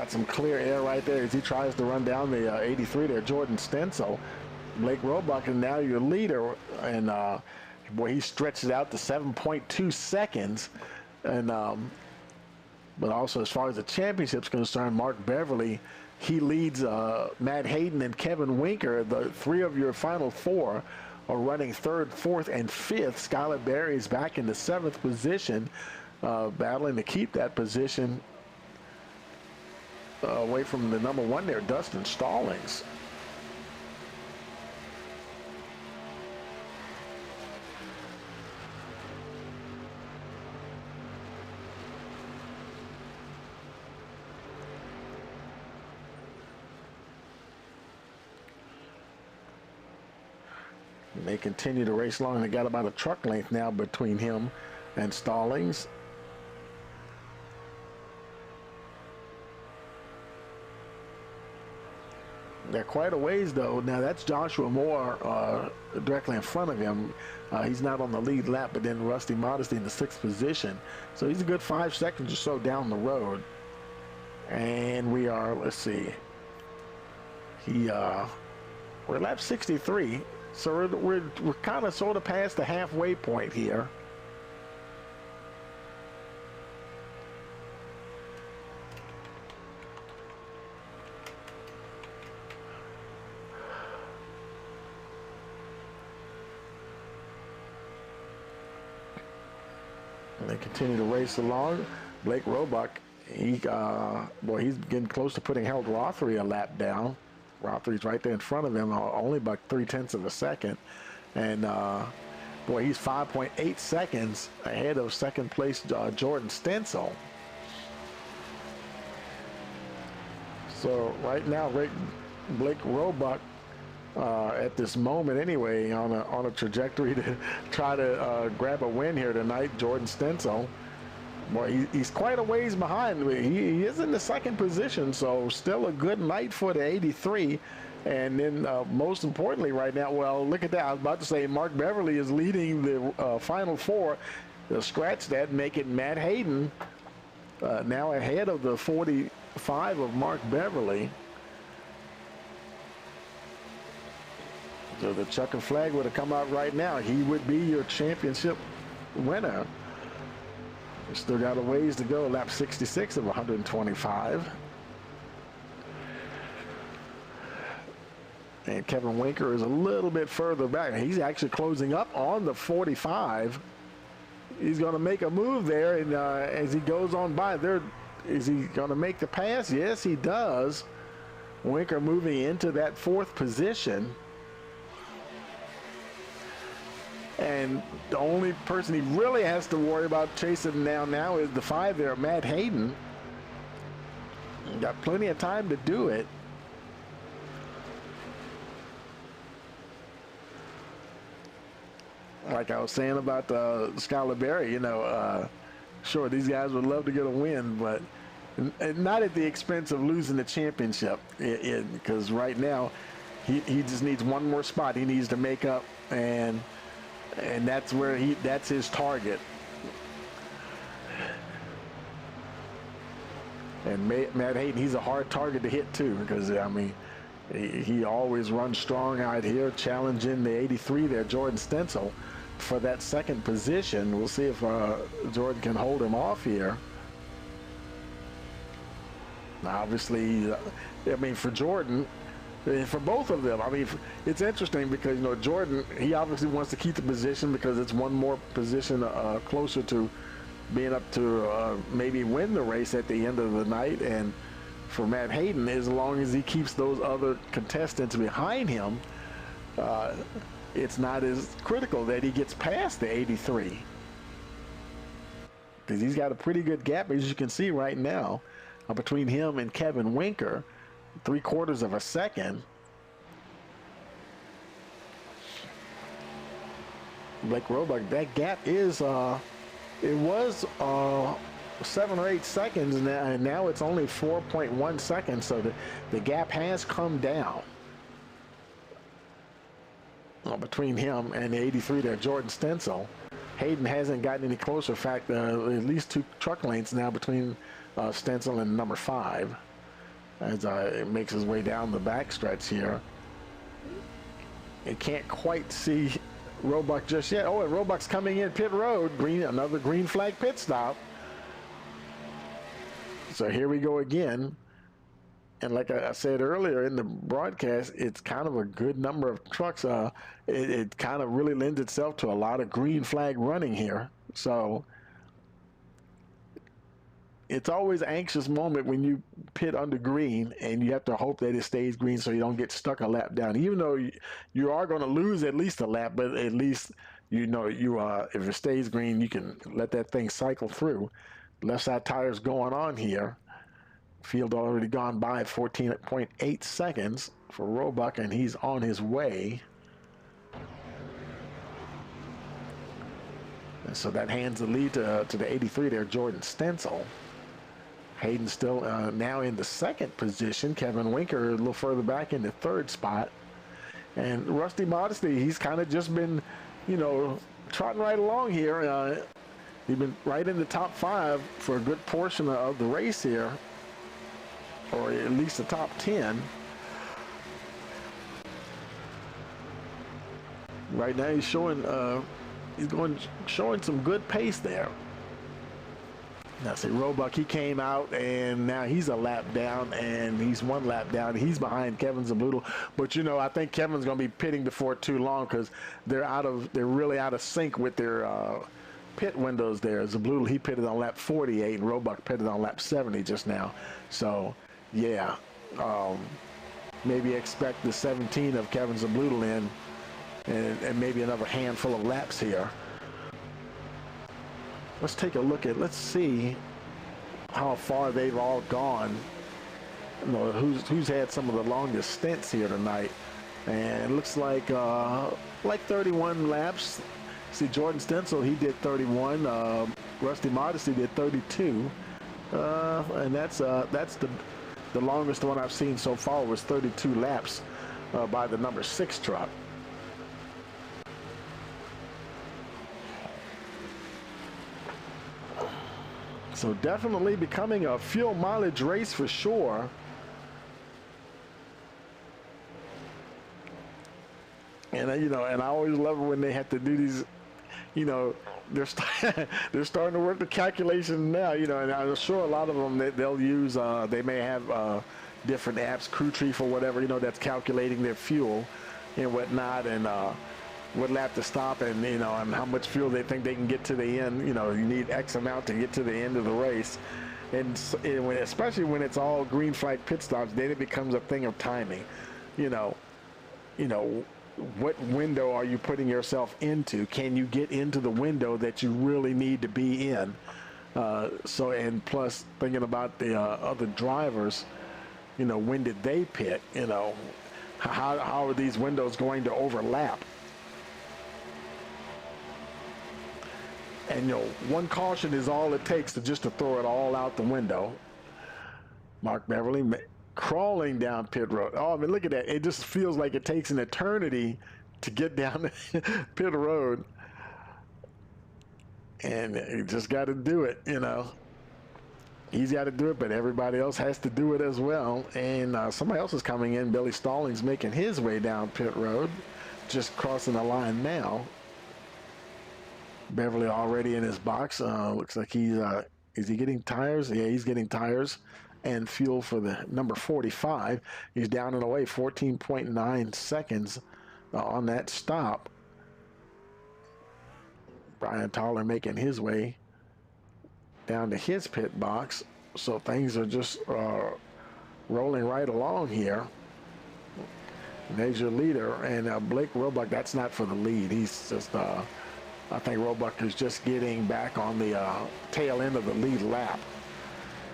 some clear air right there as he tries to run down the 83 there, Jordan Stencil. Blake Roebuck, and now your leader, and boy, he stretched it out to 7.2 seconds. And but also, as far as the championship's concerned, Mark Beverly, he leads Matt Hayden and Kevin Winker. The three of your final four are running third, fourth, and fifth. Skylar Berry is back in the seventh position, battling to keep that position away from the number one there, Dustin Stallings. And they continue to race along. They got about a truck length now between him and Stallings. They're quite a ways, though. Now, that's Joshua Moore directly in front of him. He's not on the lead lap, but then Rusty Modesty in the 6th position. So he's a good 5 seconds or so down the road. And we are, let's see. We're lap 63. So we're kind of sort of past the halfway point here. And they continue to race along. Blake Roebuck, he's getting close to putting Harold Rothery a lap down. Rothery's right there in front of him, only about 0.3 of a second. And boy, he's 5.8 seconds ahead of second place Jordan Stencil. So right now, Blake Roebuck, at this moment anyway, on a trajectory to try to grab a win here tonight. Jordan Stencil, boy, he's quite a ways behind. He is in the 2nd position, so still a good night for the 83. And then most importantly right now, well, look at that. I was about to say Mark Beverly is leading the Final 4. They'll scratch that, make it Matt Hayden now ahead of the 45 of Mark Beverly. So the checkered flag would have come out right now. He would be your championship winner. We still got a ways to go. Lap 66 of 125. And Kevin Winker is a little bit further back. He's actually closing up on the 45. He's going to make a move there, and as he goes on by, is he going to make the pass? Yes, he does. Winker moving into that 4th position. And the only person he really has to worry about chasing down now is the 5 there, Matt Hayden. Got plenty of time to do it. Like I was saying about Skylar Berry, sure, these guys would love to get a win, but not at the expense of losing the championship. Because right now, he just needs one more spot. He needs to make up, and that's where that's his target. And Matt Hayden, he's a hard target to hit too, because I mean, he always runs strong out here, challenging the 83 there, Jordan Stencil, for that 2nd position. We'll see if Jordan can hold him off here. Now, obviously, I mean, for Jordan, for both of them, I mean, it's interesting because, Jordan, he obviously wants to keep the position because it's one more position closer to being up to maybe win the race at the end of the night. And for Matt Hayden, as long as he keeps those other contestants behind him, it's not as critical that he gets past the 83. Because he's got a pretty good gap, as you can see right now, between him and Kevin Winker. 3/4 of a second. Blake Roebuck, that gap is, it was 7 or 8 seconds, and now it's only 4.1 seconds, so the gap has come down between him and the 83 there, Jordan Stencil. Hayden hasn't gotten any closer. In fact, at least 2 truck lengths now between Stencil and number 5. As it makes his way down the backstretch here. You can't quite see Roebuck just yet. Oh, and Roebuck's coming in pit road. Another green flag pit stop. So here we go again. And like I said earlier in the broadcast, it's kind of a good number of trucks. It kind of really lends itself to a lot of green flag running here. So it's always an anxious moment when you pit under green, and you have to hope that it stays green so you don't get stuck a lap down. Even though you are going to lose at least a lap, but at least if it stays green, you can let that thing cycle through. Left side tires going on here. Field already gone by 14.8 seconds for Roebuck, and he's on his way. And so that hands the lead to the 83 there, Jordan Stencil. Hayden still now in the second position. Kevin Winker a little further back in the third spot. And Rusty Modesty, he's kind of just been, you know, trotting right along here. He's been right in the top 5 for a good portion of the race here, or at least the top 10. Right now he's showing showing some good pace there. Now see Roebuck, he came out and now he's a lap down, and he's 1 lap down. He's behind Kevin Zabludo, but you know, I think Kevin's going to be pitting before too long because they're really out of sync with their pit windows there. Zabludo, he pitted on lap 48 and Roebuck pitted on lap 70 just now. So yeah, maybe expect the 17 of Kevin Zabludo in and maybe another handful of laps here. Let's take a look let's see how far they've all gone. You know, who's had some of the longest stints here tonight. And it looks like 31 laps. See, Jordan Stencil, he did 31. Rusty Modesty did 32. And that's the longest one I've seen so far was 32 laps by the number 6 truck. So definitely becoming a fuel mileage race for sure. And you know, and I always love it when they have to do these. You know, they're starting to work the calculations now. You know, and I'm sure a lot of them they'll use. They may have different apps, Crew Chief or whatever. You know, that's calculating their fuel and whatnot, and what lap to stop, and you know, and how much fuel they think they can get to the end. You know, you need X amount to get to the end of the race, and especially when it's all green flag pit stops, then it becomes a thing of timing. You know, what window are you putting yourself into? Can you get into the window that you really need to be in? So, and plus thinking about the other drivers, you know, when did they pit? You know, how are these windows going to overlap? And you know, 1 caution is all it takes to throw it all out the window. Mark Beverly crawling down pit road. Oh, I mean, look at that. It just feels like it takes an eternity to get down pit road. And you just got to do it, you know. He's got to do it, but everybody else has to do it as well. And somebody else is coming in. Billy Stallings making his way down pit road, just crossing the line now. Beverly already in his box. Looks like he's is he getting tires? Yeah, he's getting tires and fuel for the number 45. He's down and away 14.9 seconds on that stop. Brian Toller making his way down to his pit box. So things are just rolling right along here. And there's your leader, and Blake Roebuck, that's not for the lead. He's just I think Roebuck is just getting back on the tail end of the lead lap.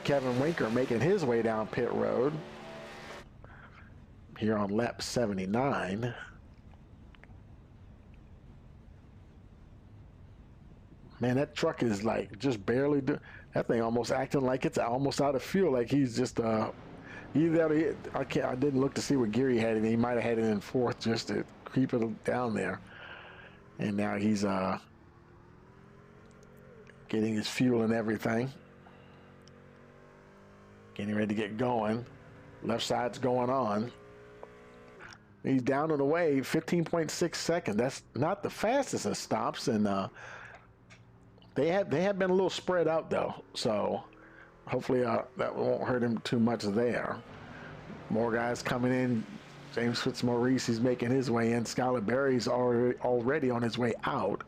Kevin Winker making his way down pit road here on lap 79. Man, that truck is like just barely that thing almost acting like it's almost out of fuel. Like he's just I didn't look to see what gear he had in. He might have had it in 4th just to keep it down there. And now he's getting his fuel and everything. Getting ready to get going. Left side's going on. He's down and away 15.6 seconds. That's not the fastest of stops, and they have been a little spread out though. So hopefully that won't hurt him too much there. More guys coming in. James Fitzmaurice, he's making his way in. Skylar Berry's already on his way out.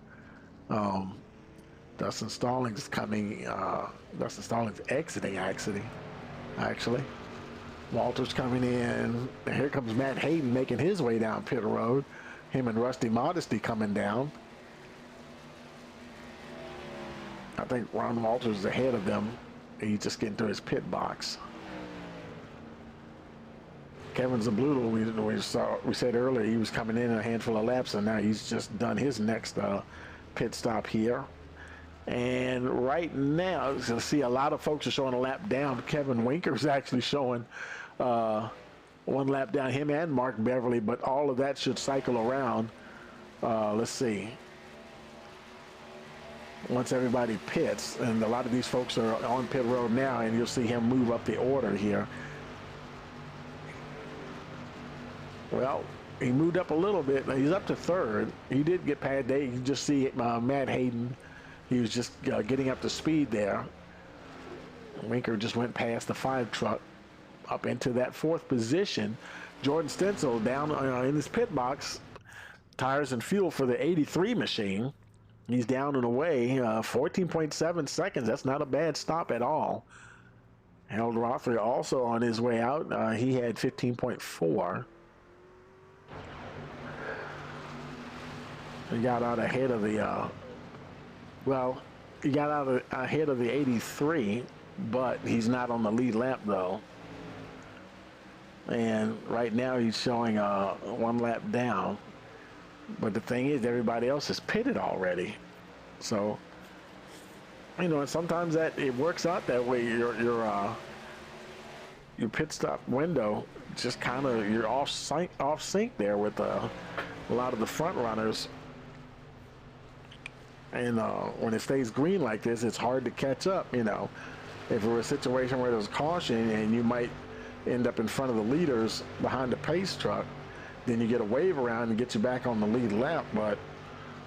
Dustin Stallings coming. Dustin Stallings exiting, actually. Walters coming in. Here comes Matt Hayden making his way down pit road. Him and Rusty Modesty coming down. I think Ron Walters is ahead of them. He's just getting to his pit box. Kevin Zabludo, we said earlier he was coming in a handful of laps, and now he's just done his next pit stop here. And right now, you see a lot of folks are showing a lap down. Kevin Winker is actually showing 1 lap down, him and Mark Beverly, but all of that should cycle around. Let's see. Once everybody pits, and a lot of these folks are on pit road now, and you'll see him move up the order here. Well, he moved up a little bit. He's up to third. He did get past day. You can just see Matt Hayden. He was just getting up to speed there. Winker just went past the 5 truck up into that 4th position. Jordan Stencil down in his pit box. Tires and fuel for the 83 machine. He's down and away, 14.7 seconds. That's not a bad stop at all. Harold Rothler also on his way out. He had 15.4. He got out ahead of the, he got out ahead of the 83, but he's not on the lead lap though. And right now he's showing 1 lap down. But the thing is, everybody else is pitted already. So, you know, and sometimes that it works out that way. Your pit stop window just kind of, you're off sync there with a lot of the front runners. And when it stays green like this, it's hard to catch up. You know, if it were a situation where there's caution and you might end up in front of the leaders behind the pace truck, then you get a wave around and get you back on the lead lap. But,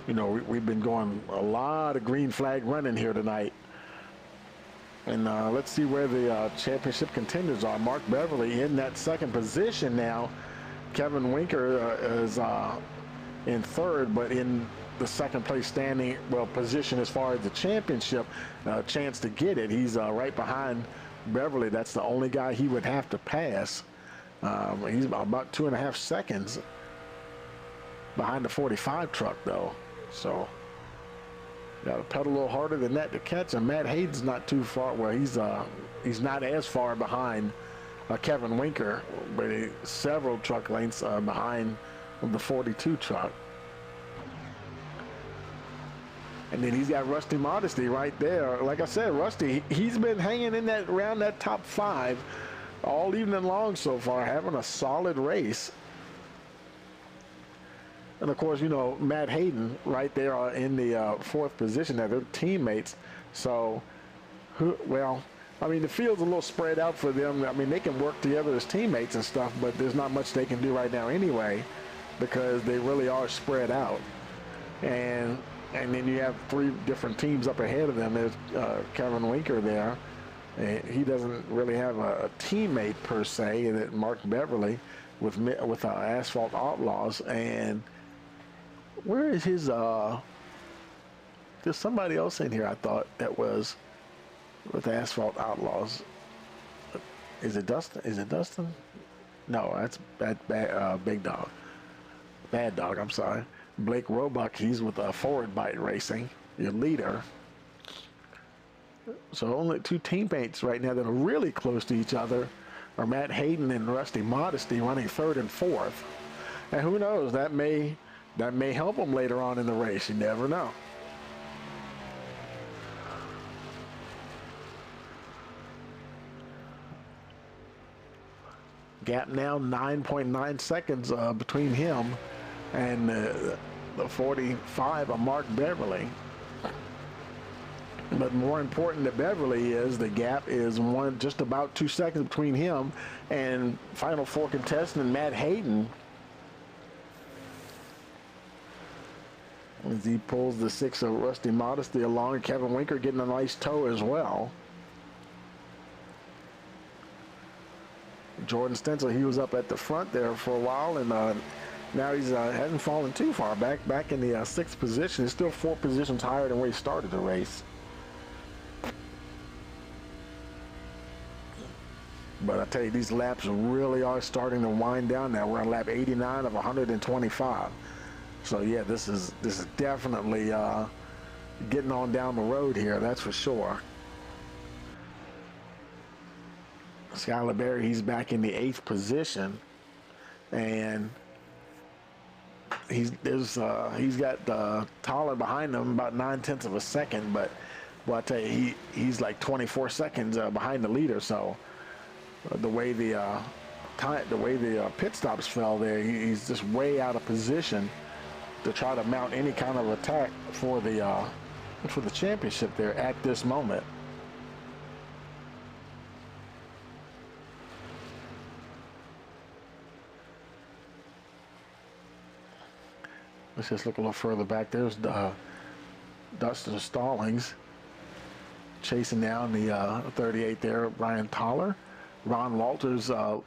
you know, we've been going a lot of green flag running here tonight. And let's see where the championship contenders are. Mark Beverly in that 2nd position now. Kevin Winker is in 3rd, but in the 2nd place standing, position as far as the championship chance to get it. He's right behind Beverly. That's the only guy he would have to pass. He's about 2.5 seconds behind the 45 truck though. So got to pedal a little harder than that to catch him. Matt Hayden's not too far. Well, he's not as far behind Kevin Winker, but several truck lengths behind the 42 truck. And then he's got Rusty Modesty right there. Like I said, Rusty, he's been hanging in that around that top 5 all evening long so far, having a solid race. And of course, you know, Matt Hayden right there in the 4th position there. They're teammates. So, I mean, the field's a little spread out for them. I mean, they can work together as teammates and stuff, but there's not much they can do right now anyway because they really are spread out. And then you have 3 different teams up ahead of them. There's Kevin Winker there. And he doesn't really have a teammate per se. That Mark Beverly with Asphalt Outlaws. And where is his? There's somebody else in here. I thought that was with Asphalt Outlaws. Is it Dustin? Is it Dustin? No, that's Big Dog. Bad Dog. I'm sorry. Blake Roebuck, he's with Forward Bite Racing, your leader. So only 2 teammates right now that are really close to each other are Matt Hayden and Rusty Modesty running 3rd and 4th. And who knows, that may help them later on in the race. You never know. Gap now 9.9 seconds between him and the 45 of Mark Beverly. But more important to Beverly is the gap is just about 2 seconds between him and Final 4 contestant Matt Hayden. As he pulls the 6 of Rusty Modesty along, Kevin Winker getting a nice tow as well. Jordan Stencil, he was up at the front there for a while, and now he's hasn't fallen too far back in the 6th position. He's still 4 positions higher than where he started the race. But I tell you, these laps really are starting to wind down now. We're on lap 89 of 125. So yeah, this is definitely getting on down the road here. That's for sure. Skylar Berry, he's back in the 8th position, and he's got Toller behind him about 9/10 of a second, but well, I tell you, he's like 24 seconds behind the leader. So the way the pit stops fell there, he's just way out of position to try to mount any kind of attack for the championship there at this moment. Let's just look a little further back. There's Dustin Stallings chasing down the 38 there, Brian Toller. Ron Walters a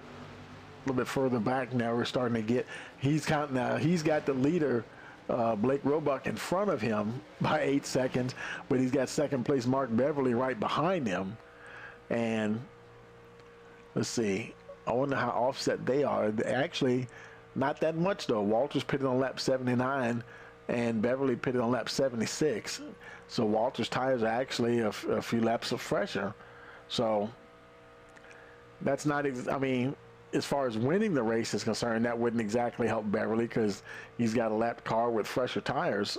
little bit further back. Now we're starting to get, he's got the leader, Blake Roebuck, in front of him by 8 seconds, but he's got second place Mark Beverly right behind him. And let's see, I wonder how offset they are. Actually, not that much though. Walters pitted on lap 79 and Beverly pitted on lap 76. So Walters' tires are actually a few laps of fresher. So that's not, I mean, as far as winning the race is concerned, that wouldn't exactly help Beverly because he's got a lapped car with fresher tires.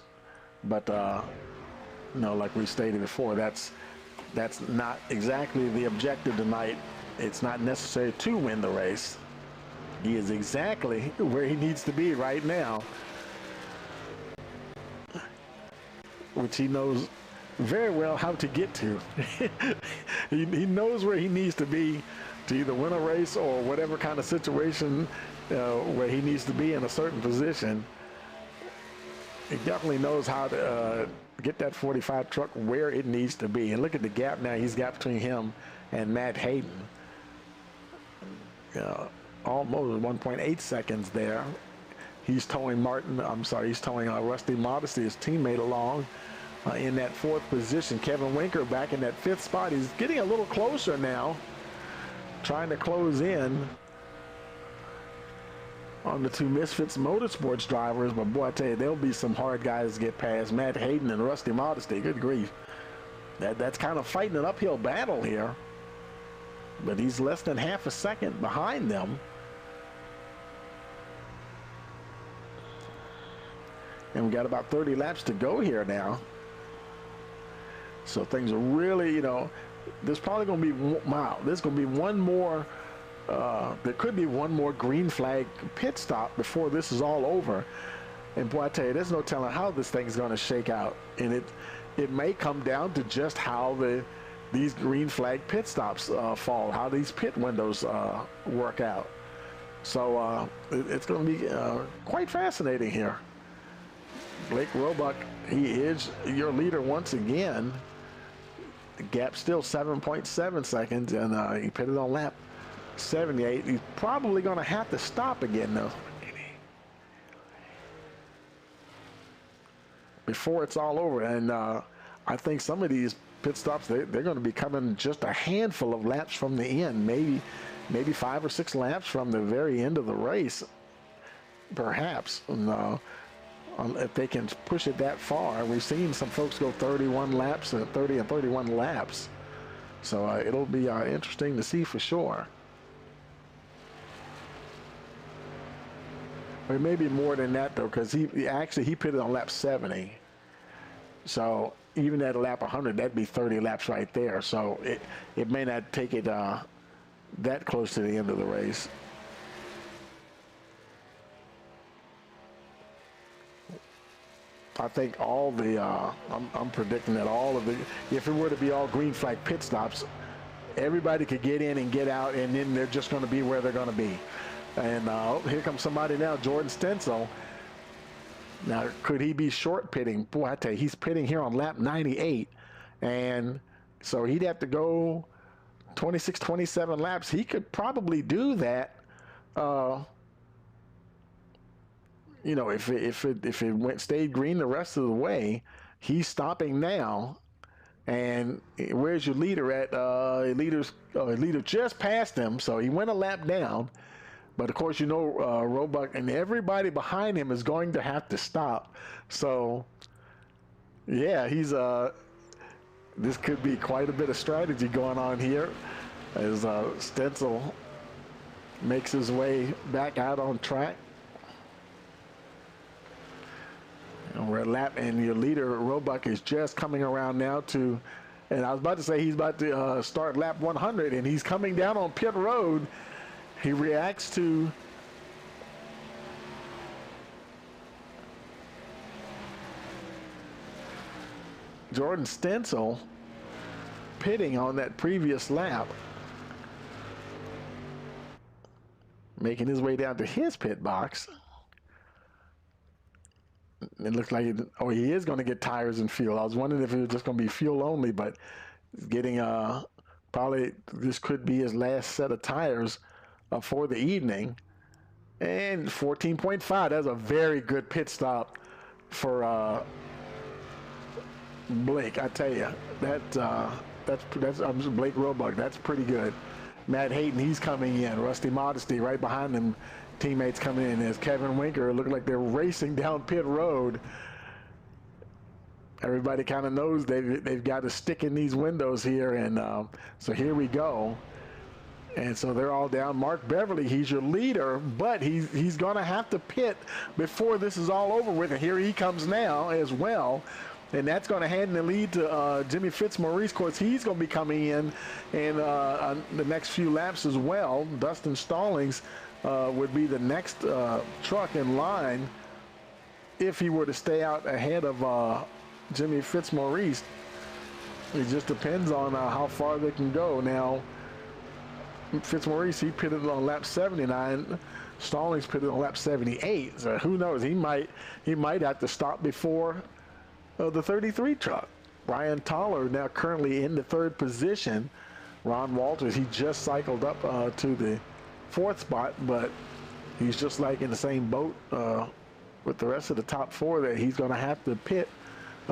But, you know, like we stated before, that's not exactly the objective tonight. It's not necessary to win the race. He is exactly where he needs to be right now, which he knows very well how to get to. he knows where he needs to be to either win a race or whatever kind of situation where he needs to be in a certain position. He definitely knows how to get that 45 truck where it needs to be. And look at the gap now he's got between him and Matt Hayden. Almost 1.8 seconds there. He's towing Rusty Modesty, his teammate, along in that fourth position. Kevin Winker back in that fifth spot. He's getting a little closer now, trying to close in on the two Misfits Motorsports drivers. But boy, I tell you, there'll be some hard guys to get past. Matt Hayden and Rusty Modesty, good grief. That's kind of fighting an uphill battle here. But he's less than half a second behind them. And we got about 30 laps to go here now. So things are really, you know, there's probably going to be, wow, there's going to be one more, there could be one more green flag pit stop before this is all over. And boy, I tell you, there's no telling how this thing's going to shake out. And it may come down to just how these green flag pit stops fall, how these pit windows work out. So it's going to be quite fascinating here. Blake Roebuck, he is your leader once again. The gap still 7.7 seconds, and he pitted on lap 78. He's probably going to have to stop again, though, before it's all over. And I think some of these pit stops, they're going to be coming just a handful of laps from the end, maybe 5 or 6 laps from the very end of the race, perhaps. And, if they can push it that far. We've seen some folks go 31 laps, 30 and 31 laps. So it'll be interesting to see for sure. Or maybe more than that, though, because he pitted on lap 70. So even at lap 100, that'd be 30 laps right there. So it may not take it that close to the end of the race. I think all the, I'm predicting that all of the, if it were to be all green flag pit stops, everybody could get in and get out, and then they're just going to be where they're going to be. And here comes somebody now, Jordan Stencil. Now, could he be short pitting? Boy, I tell you, he's pitting here on lap 98. And so he'd have to go 26, 27 laps. He could probably do that. You know, if it stayed green the rest of the way, he's stopping now. And where's your leader at? Leader just passed him, so he went a lap down. But of course, you know, Roebuck and everybody behind him is going to have to stop. So, yeah, he's this could be quite a bit of strategy going on here as Stencil makes his way back out on track. your lap, and your leader Roebuck is just coming around now to, and I was about to say he's about to start lap 100, and he's coming down on pit road. He reacts to Jordan Stencil pitting on that previous lap, making his way down to his pit box. It looks like he is going to get tires and fuel. I was wondering if it was just going to be fuel only, but getting probably this could be his last set of tires for the evening. And 14.5, that's a very good pit stop for Blake. I tell you, that's Blake Roebuck. That's pretty good. Matt Hayden, he's coming in. Rusty Modesty right behind him. Teammates coming in as Kevin Winker look like they're racing down pit road. Everybody kind of knows they've got to stick in these windows here, and so here we go. And so they're all down. Mark Beverly, he's your leader, but he's going to have to pit before this is all over with. And here he comes now as well. And that's going to hand the lead to Jimmy Fitzmaurice. Of course, he's going to be coming in the next few laps as well. Dustin Stallings would be the next truck in line if he were to stay out ahead of Jimmy Fitzmaurice. It just depends on how far they can go. Now, Fitzmaurice, he pitted on lap 79. Stallings pitted on lap 78. So who knows? He might have to stop before the 33 truck. Brian Toller now currently in the third position. Ron Walters, he just cycled up to the fourth spot, but he's just like in the same boat with the rest of the top four that he's going to have to pit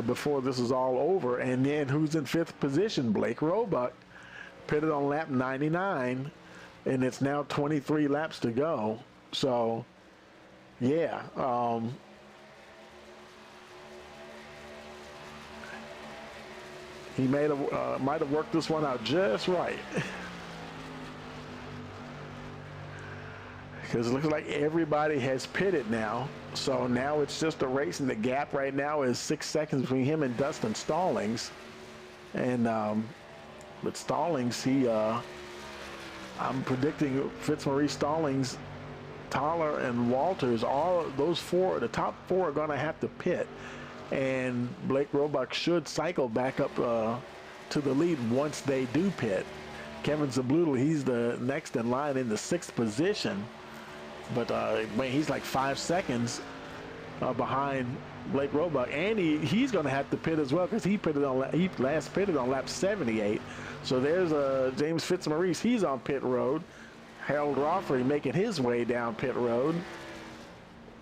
before this is all over. And then who's in fifth position? Blake Roebuck pitted on lap 99, and it's now 23 laps to go. So, yeah. He might have worked this one out just right. Because it looks like everybody has pitted now. So now it's just a race, and the gap right now is 6 seconds between him and Dustin Stallings. And but Stallings, I'm predicting Fitzmaurice, Stallings, Toller, and Walters, all those four, the top four are going to have to pit. And Blake Roebuck should cycle back up to the lead once they do pit. Kevin Zablutel, he's the next in line in the sixth position. But he's like 5 seconds behind Blake Roebuck. And he's going to have to pit as well, because he last pitted on lap 78. So there's James Fitzmaurice. He's on pit road. Harold Roffrey making his way down pit road.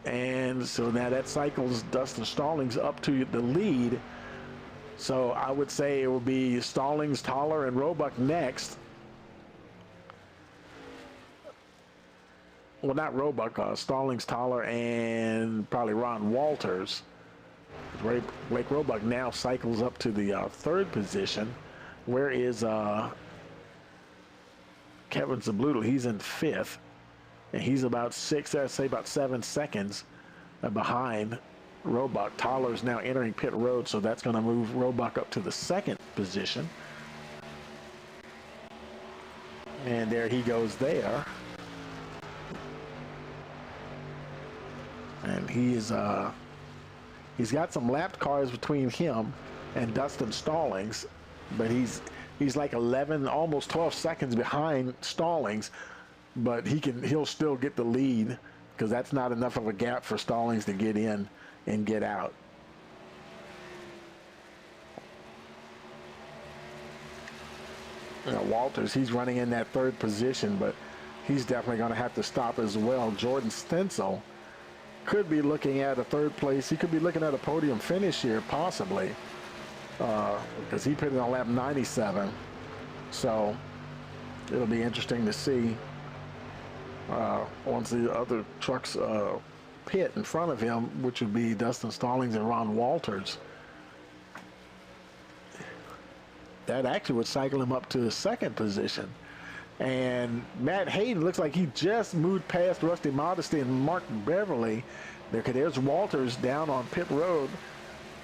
And so now that cycles Dustin Stallings up to the lead. So I would say it will be Stallings, Toller, and Roebuck next. Well, not Roebuck, Stallings, Toller, and probably Ron Walters. Blake Roebuck now cycles up to the third position. Where is Kevin Zablutel? He's in fifth. And he's about 7 seconds behind Roebuck. Toller's now entering pit road, so that's going to move Roebuck up to the second position. And there he goes there. And he's got some lapped cars between him and Dustin Stallings, but he's like 11, almost 12 seconds behind Stallings. But he'll still get the lead, because that's not enough of a gap for Stallings to get in and get out. Walters, he's running in that third position, but he's definitely going to have to stop as well. Jordan Stencil could be looking at a third place. He could be looking at a podium finish here, possibly, because he pitted on lap 97. So it'll be interesting to see once the other trucks pit in front of him, which would be Dustin Stallings and Ron Walters. That actually would cycle him up to the second position. And Matt Hayden looks like he just moved past Rusty Modesty and Mark Beverly. There's Walters down on pit road.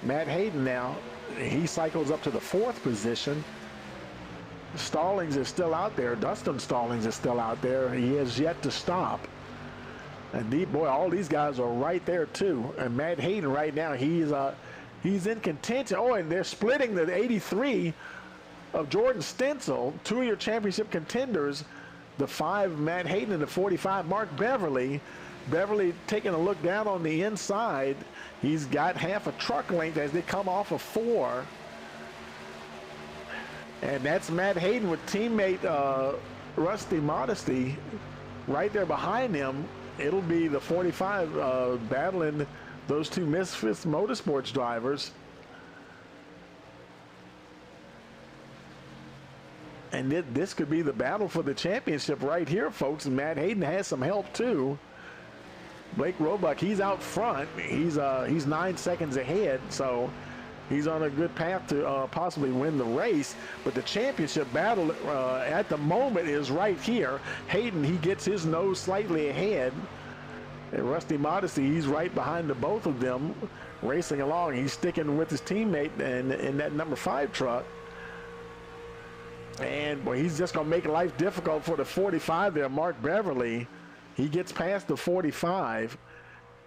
Matt Hayden now, he cycles up to the 4th position. Stallings is still out there. Dustin Stallings is still out there. He has yet to stop. And boy, all these guys are right there too. And Matt Hayden right now, he's in contention. Oh, and they're splitting the 83 of Jordan Stencil, 2 of your championship contenders. The 5, Matt Hayden, and the 45, Mark Beverly. Beverly taking a look down on the inside. He's got half a truck length as they come off of 4. And that's Matt Hayden with teammate Rusty Modesty right there behind him. It'll be the 45 battling those 2 Misfits Motorsports drivers. And this could be the battle for the championship right here, folks. And Matt Hayden has some help too. Blake Roebuck, he's out front. He's 9 seconds ahead, so he's on a good path to possibly win the race. But the championship battle at the moment is right here. Hayden, he gets his nose slightly ahead. And Rusty Modesty, he's right behind the both of them, racing along. He's sticking with his teammate in that number 5 truck. And boy, he's just going to make life difficult for the 45 there, Mark Beverly. He gets past the 45,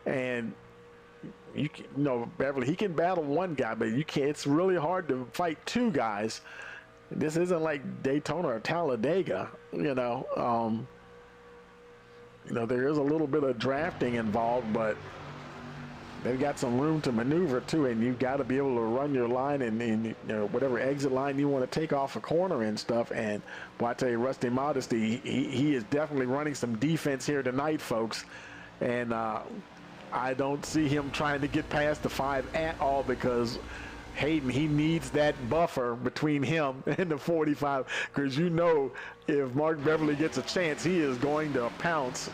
and you know, Beverly, he can battle 1 guy, but you can't. It's really hard to fight 2 guys. This isn't like Daytona or Talladega, you know. You know, there is a little bit of drafting involved, but they've got some room to maneuver too, and you've got to be able to run your line and you know, whatever exit line you want to take off a corner and stuff. And boy, I tell you, Rusty Modesty, he is definitely running some defense here tonight, folks. And I don't see him trying to get past the 5 at all, because Hayden, he needs that buffer between him and the 45, because you know if Mark Beverly gets a chance, he is going to pounce.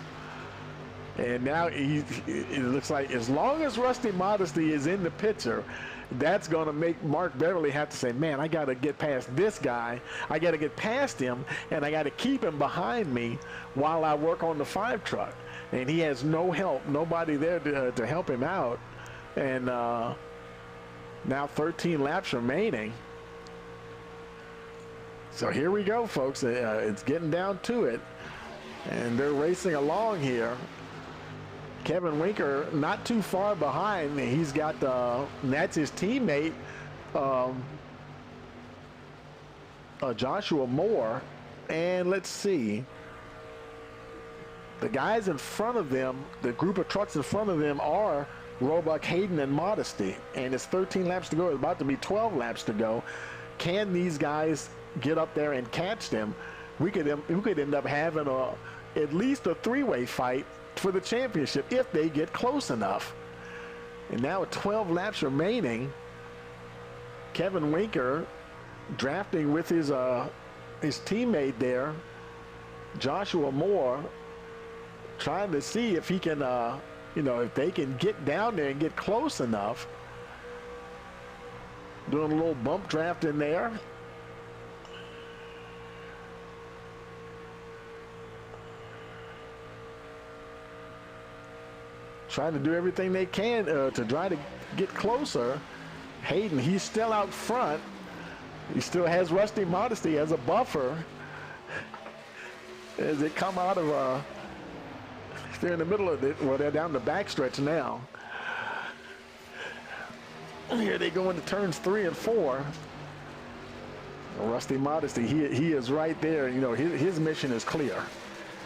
And now it looks like as long as Rusty Modesty is in the picture, that's going to make Mark Beverly have to say, man, I got to get past this guy. I got to get past him, and I got to keep him behind me while I work on the 5 truck. And he has no help, nobody there to help him out. And now 13 laps remaining. So here we go, folks. It's getting down to it. And they're racing along here. Kevin Winker not too far behind. He's got that's his teammate, Joshua Moore. And let's see, the guys in front of them, the group of trucks in front of them are Roebuck, Hayden, and Modesty. And it's 13 laps to go. It's about to be 12 laps to go. Can these guys get up there and catch them? We could end up having at least a 3-way fight for the championship if they get close enough. And now with 12 laps remaining, Kevin Winker drafting with his teammate there, Joshua Moore, trying to see if he can, you know, if they can get down there and get close enough. Doing a little bump draft in there. Trying to do everything they can to try to get closer. Hayden, he's still out front. He still has Rusty Modesty as a buffer. As they come out of, they're in the middle of it. Well, they're down the backstretch now. Here they go into turns 3 and 4. Rusty Modesty, he is right there. You know, his mission is clear.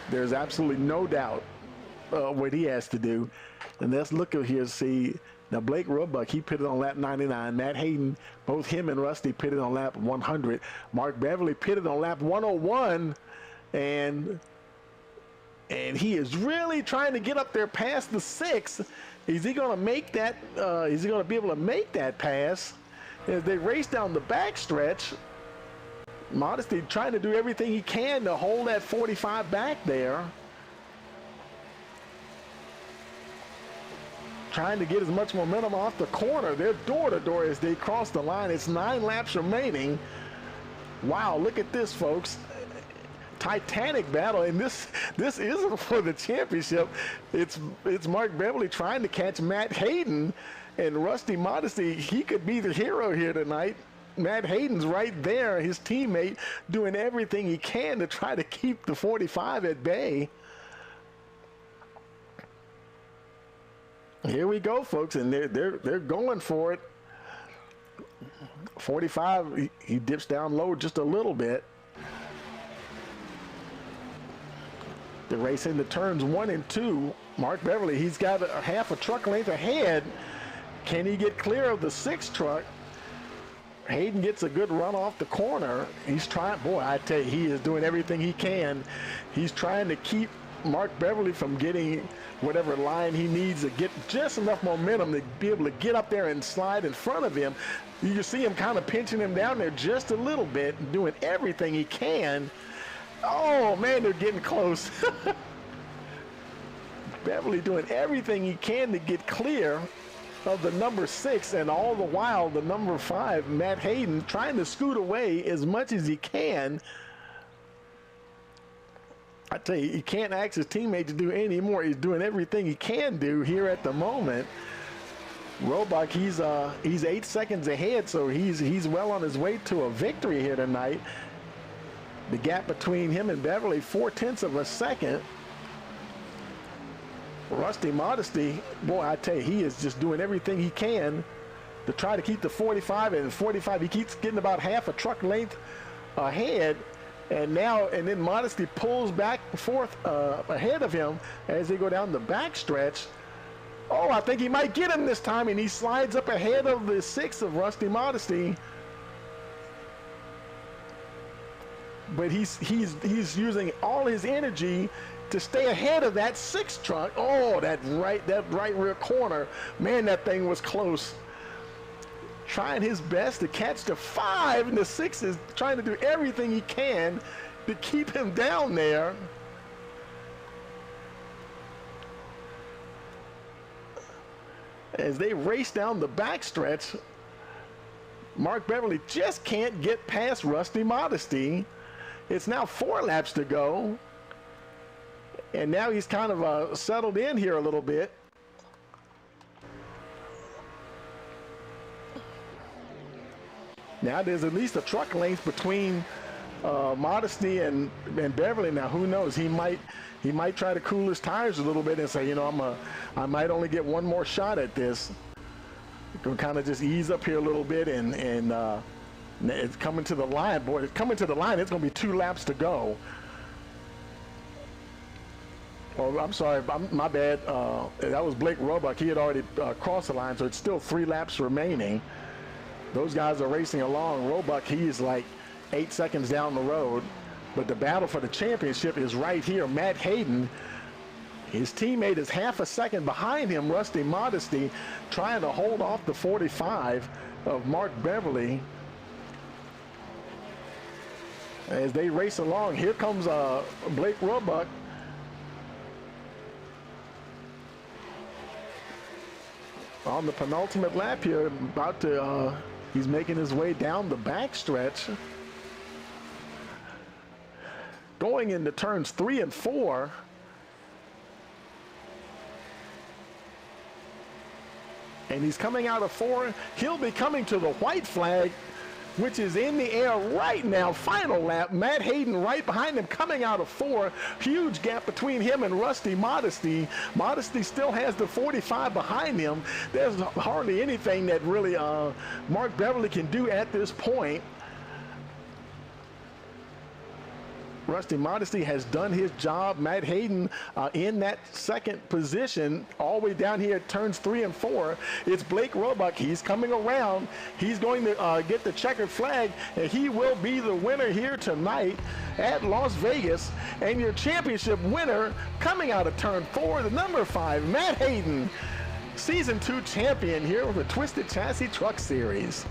There's absolutely no doubt what he has to do. And let's look at here, see, now Blake Roebuck, he pitted on lap 99. Matt Hayden, both him and Rusty pitted on lap 100. Mark Beverly pitted on lap 101, and he is really trying to get up there past the 6. Is he going to make that? Is he going to be able to make that pass? As they race down the backstretch, Modesty trying to do everything he can to hold that 45 back there. Trying to get as much momentum off the corner. They're door to door as they cross the line. It's 9 laps remaining. Wow, look at this, folks. Titanic battle, and this isn't for the championship. It's Mark Beverly trying to catch Matt Hayden, And Rusty Modesty, he could be the hero here tonight. Matt Hayden's right there, his teammate, doing everything he can to try to keep the 45 at bay. Here we go, folks, and they're going for it. 45, he dips down low just a little bit. The race into turns 1 and 2. Mark Beverly, he's got a half a truck length ahead. Can he get clear of the 6 truck? Hayden gets a good run off the corner. He's trying, boy, I tell you, he is doing everything he can. He's trying to keep Mark Beverly from getting whatever line he needs to get just enough momentum to be able to get up there and slide in front of him. You can see him kind of pinching him down there just a little bit, doing everything he can. Oh, man, they're getting close. Beverly doing everything he can to get clear of the number 6, and all the while the number 5, Matt Hayden, trying to scoot away as much as he can. I tell you, he can't ask his teammate to do any more. He's doing everything he can do here at the moment. Roebuck, he's 8 seconds ahead, so he's well on his way to a victory here tonight. The gap between him and Beverly, 0.4 of a second. Rusty Modesty, boy, I tell you, he is just doing everything he can to try to keep the 45, and 45, he keeps getting about half a truck length ahead. And then Modesty pulls back and forth ahead of him as they go down the back stretch. Oh, I think he might get him this time, and he slides up ahead of the 6 of Rusty Modesty. But he's using all his energy to stay ahead of that 6 truck. Oh, that right rear corner. Man, that thing was close. Trying his best to catch the 5, and the 6 is trying to do everything he can to keep him down there. As they race down the backstretch, Mark Beverly just can't get past Rusty Modesty. It's now 4 laps to go. And now he's kind of settled in here a little bit. Now there's at least a truck length between Modesty and Beverly. Now who knows? He might try to cool his tires a little bit and say, you know, I might only get one more shot at this. Can kind of just ease up here a little bit, and it's coming to the line. Boy, it's coming to the line. It's going to be 2 laps to go. Oh, I'm sorry, my bad. That was Blake Roebuck. He had already crossed the line, so it's still 3 laps remaining. Those guys are racing along. Roebuck, he is like 8 seconds down the road. But the battle for the championship is right here. Matt Hayden, his teammate is half a second behind him, Rusty Modesty, trying to hold off the 45 of Mark Beverly. As they race along, here comes Blake Roebuck. On the penultimate lap here, about to, he's making his way down the backstretch. Going into turns 3 and 4. And he's coming out of 4. He'll be coming to the white flag, which is in the air right now. Final lap. Matt Hayden right behind him, coming out of 4. Huge gap between him and Rusty Modesty. Modesty still has the 45 behind him. There's hardly anything that really Mark Beverly can do at this point. Rusty Modesty has done his job. Matt Hayden in that second position all the way down here at turns 3 and 4. It's Blake Roebuck. He's coming around. He's going to get the checkered flag, and he will be the winner here tonight at Las Vegas. And your championship winner coming out of turn 4, the number 5, Matt Hayden, Season 2 champion here with the Twisted Chassis Truck Series.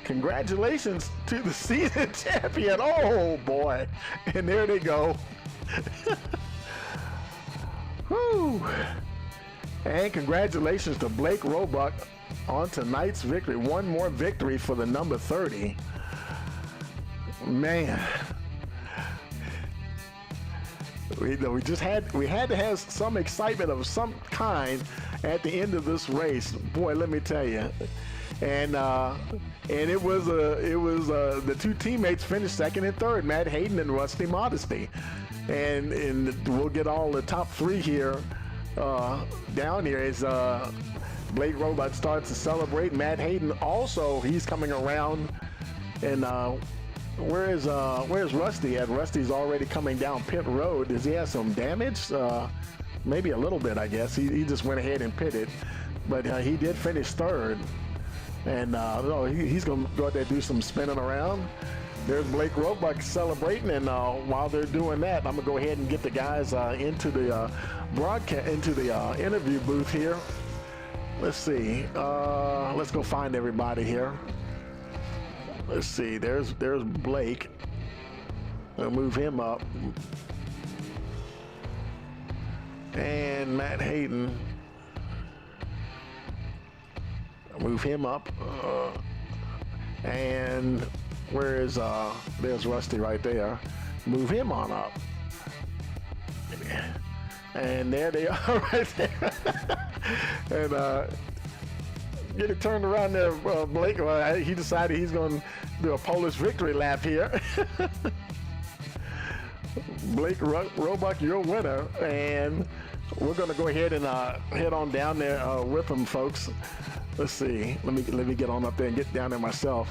Congratulations to the season champion. Oh boy. And there they go. Whew. And congratulations to Blake Roebuck on tonight's victory. One more victory for the number 30. Man. we had to have some excitement of some kind at the end of this race. Boy, let me tell you. And it was the two teammates finished second and third, Matt Hayden and Rusty Modesty. And we'll get all the top three here down here as Blake Robot starts to celebrate. Matt Hayden also, he's coming around. And where's Rusty at? Rusty's already coming down pit road. Does he have some damage? Maybe a little bit, I guess. He just went ahead and pitted. But he did finish third. And he's going to go out there and do some spinning around. There's Blake Roebuck celebrating, and while they're doing that, I'm going to go ahead and get the guys into the interview booth here. Let's see. Let's go find everybody here. Let's see. There's Blake. I'll move him up. And Matt Hayden. Move him up, and there's Rusty right there. Move him on up, and there they are right there. And get it turned around there, Blake. Well, he decided he's going to do a Polish victory lap here. Blake Roebuck, your winner, and we're going to go ahead and head on down there with them, folks. Let's see. Let me get on up there and get down there myself.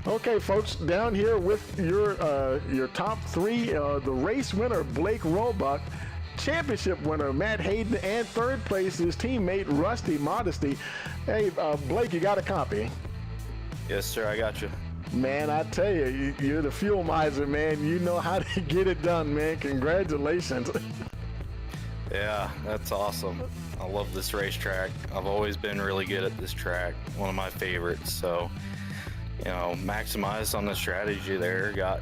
Okay, folks, down here with your top three, the race winner Blake Roebuck, championship winner Matt Hayden, and third place his teammate Rusty Modesty. Hey, Blake, you got a copy? Yes, sir. I got you. Man, I tell you, you're the fuel miser, man. You know how to get it done, man. Congratulations. Yeah, that's awesome. I love this racetrack. I've always been really good at this track, one of my favorites. So, maximized on the strategy there, got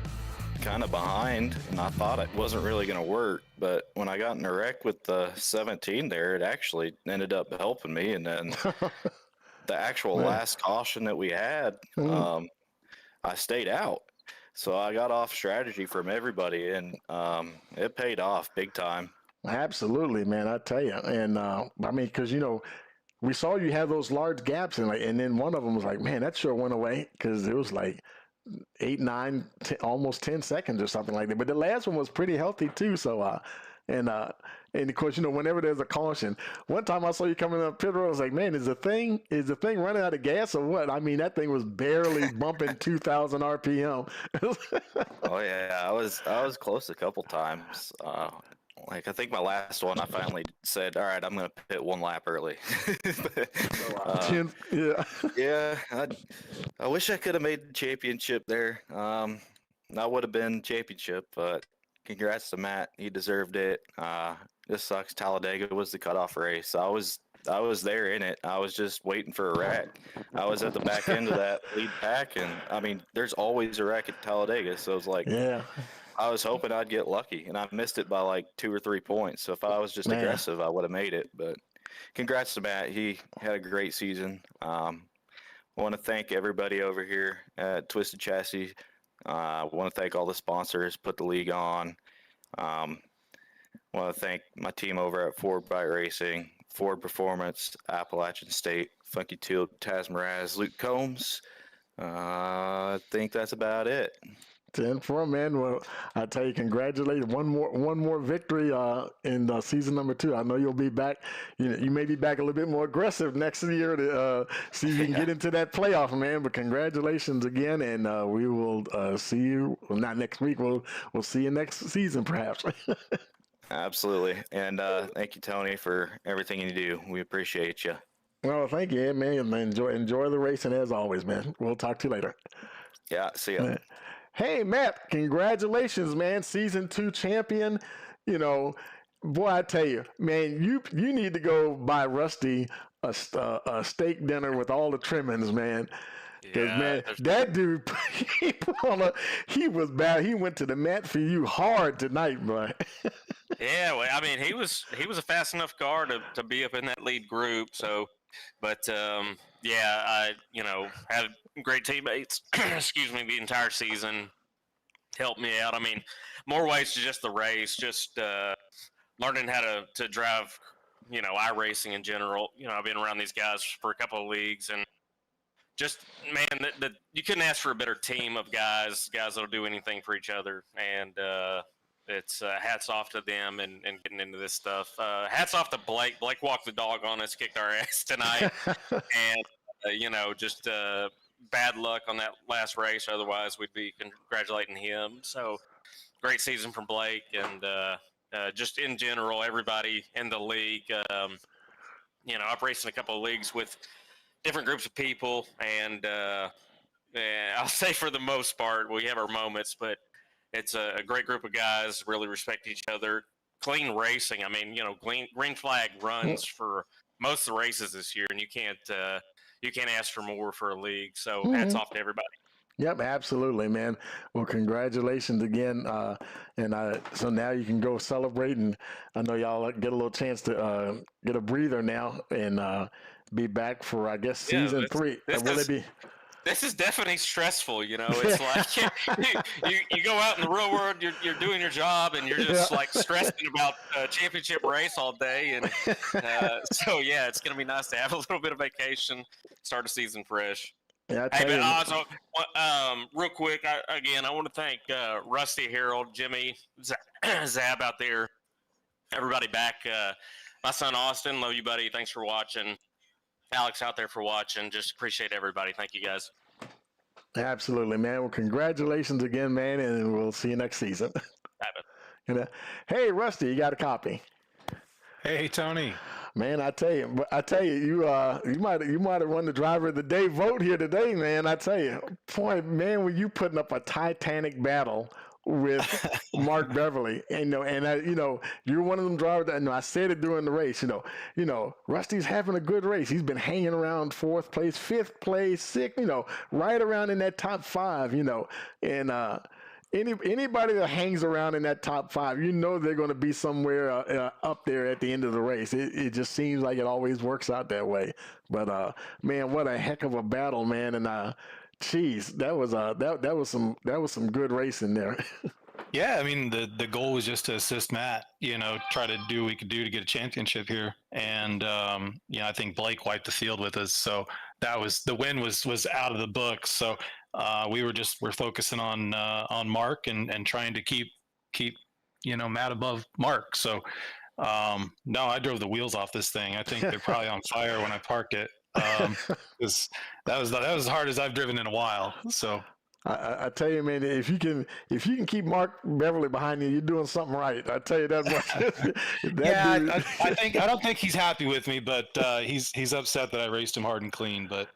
kind of behind, and I thought it wasn't really going to work. But when I got in a wreck with the 17 there, it actually ended up helping me. And then the actual last caution that we had, I stayed out. So I got off strategy from everybody, and it paid off big time. Absolutely, man. I tell you. And because, we saw you have those large gaps, and then one of them was like, man, that sure went away, because it was like 8, 9, 10, almost 10 seconds or something like that. But the last one was pretty healthy too. So, and of course, whenever there's a caution, one time I saw you coming up pit road, I was like, man, is the thing running out of gas or what? I mean, that thing was barely bumping 2,000 RPM. Oh yeah, I was close a couple times. I think my last one, I finally said, all right, I'm going to pit one lap early. Yeah, I wish I could have made the championship there. That would have been championship, but congrats to Matt. He deserved it. This sucks. Talladega was the cutoff race. I was there in it. I was just waiting for a wreck. I was at the back end of that lead pack, and I mean, there's always a wreck at Talladega, so it's like, yeah. I was hoping I'd get lucky, and I missed it by like 2 or 3 points. So if I was just aggressive, I would have made it. But congrats to Matt. He had a great season. I want to thank everybody over here at Twisted Chassis. I want to thank all the sponsors, put the league on. I want to thank my team over at Ford Bike Racing, Ford Performance, Appalachian State, Funky Teal, Taz Mraz, Luke Combs. I think that's about it. 10-4, man. Well, I tell you, congratulations. One more victory in season number 2. I know you'll be back. You may be back a little bit more aggressive next year to see if you can get into that playoff, man. But congratulations again, and we will see you. Well, not next week. We'll see you next season, perhaps. Absolutely, and thank you, Tony, for everything you do. We appreciate you. Well, thank you, man. Enjoy the racing as always, man. We'll talk to you later. Yeah, see ya. Hey, Matt, congratulations, man. Season 2 champion. Boy, I tell you, man, you need to go buy Rusty a steak dinner with all the trimmings, man. Because, man, that dude, he was bad. He went to the mat for you hard tonight, bro. Yeah, well, I mean, he was a fast enough car to be up in that lead group. So, but I had great teammates. Excuse me, the entire season. helped me out. I mean, more ways to just the race, just learning how to drive, iRacing in general. I've been around these guys for a couple of leagues, and just, man, that you couldn't ask for a better team of guys that'll do anything for each other. And it's hats off to them and getting into this stuff. Hats off to Blake. Blake walked the dog on us, kicked our ass tonight. And, just bad luck on that last race. Otherwise, we'd be congratulating him. So great season from Blake. And just in general, everybody in the league, I've raced in a couple of leagues with different groups of people, and I'll say for the most part, we have our moments, but it's a great group of guys, really respect each other. Clean racing. I mean, green flag runs for most of the races this year, and you can't ask for more for a league. So hats off to everybody. Yep, absolutely, man. Well, congratulations again. So now you can go celebrate, and I know y'all get a little chance to get a breather now and be back for, I guess, season 3. Will it be? This is definitely stressful, It's like you go out in the real world, you're doing your job, and you're just like stressing about a championship race all day, and so it's gonna be nice to have a little bit of vacation, start the season fresh. Yeah, hey, but also, real quick, I want to thank Rusty, Harold, Jimmy, Zab out there, everybody back. My son Austin, love you, buddy. Thanks for watching. Alex out there for watching. Just appreciate everybody. Thank you, guys. Absolutely, man. Well, congratulations again, man, and we'll see you next season. Hey, Rusty, you got a copy? Hey, Tony. Man, I tell you, you might have won the driver of the day vote here today, man. I tell you, boy, man, when you putting up a titanic battle with Mark Beverly, and you're one of them drivers that, I said it during the race, Rusty's having a good race. He's been hanging around 4th place, 5th place, 6th, right around in that top 5, and anybody that hangs around in that top 5, they're going to be somewhere up there at the end of the race. It just seems like it always works out that way. But man, what a heck of a battle, man! And geez, that was some good racing there. Yeah, I mean the goal was just to assist Matt, try to do what we could do to get a championship here, and I think Blake wiped the field with us, so the win was out of the books. So we're focusing on Mark and trying to keep Matt above Mark. So no, I drove the wheels off this thing. I think they're probably on fire when I parked it. That was as hard as I've driven in a while. So I tell you, man, if you can keep Mark Beverly behind you, you're doing something right. I tell you that much. I don't think he's happy with me, but he's upset that I raced him hard and clean. But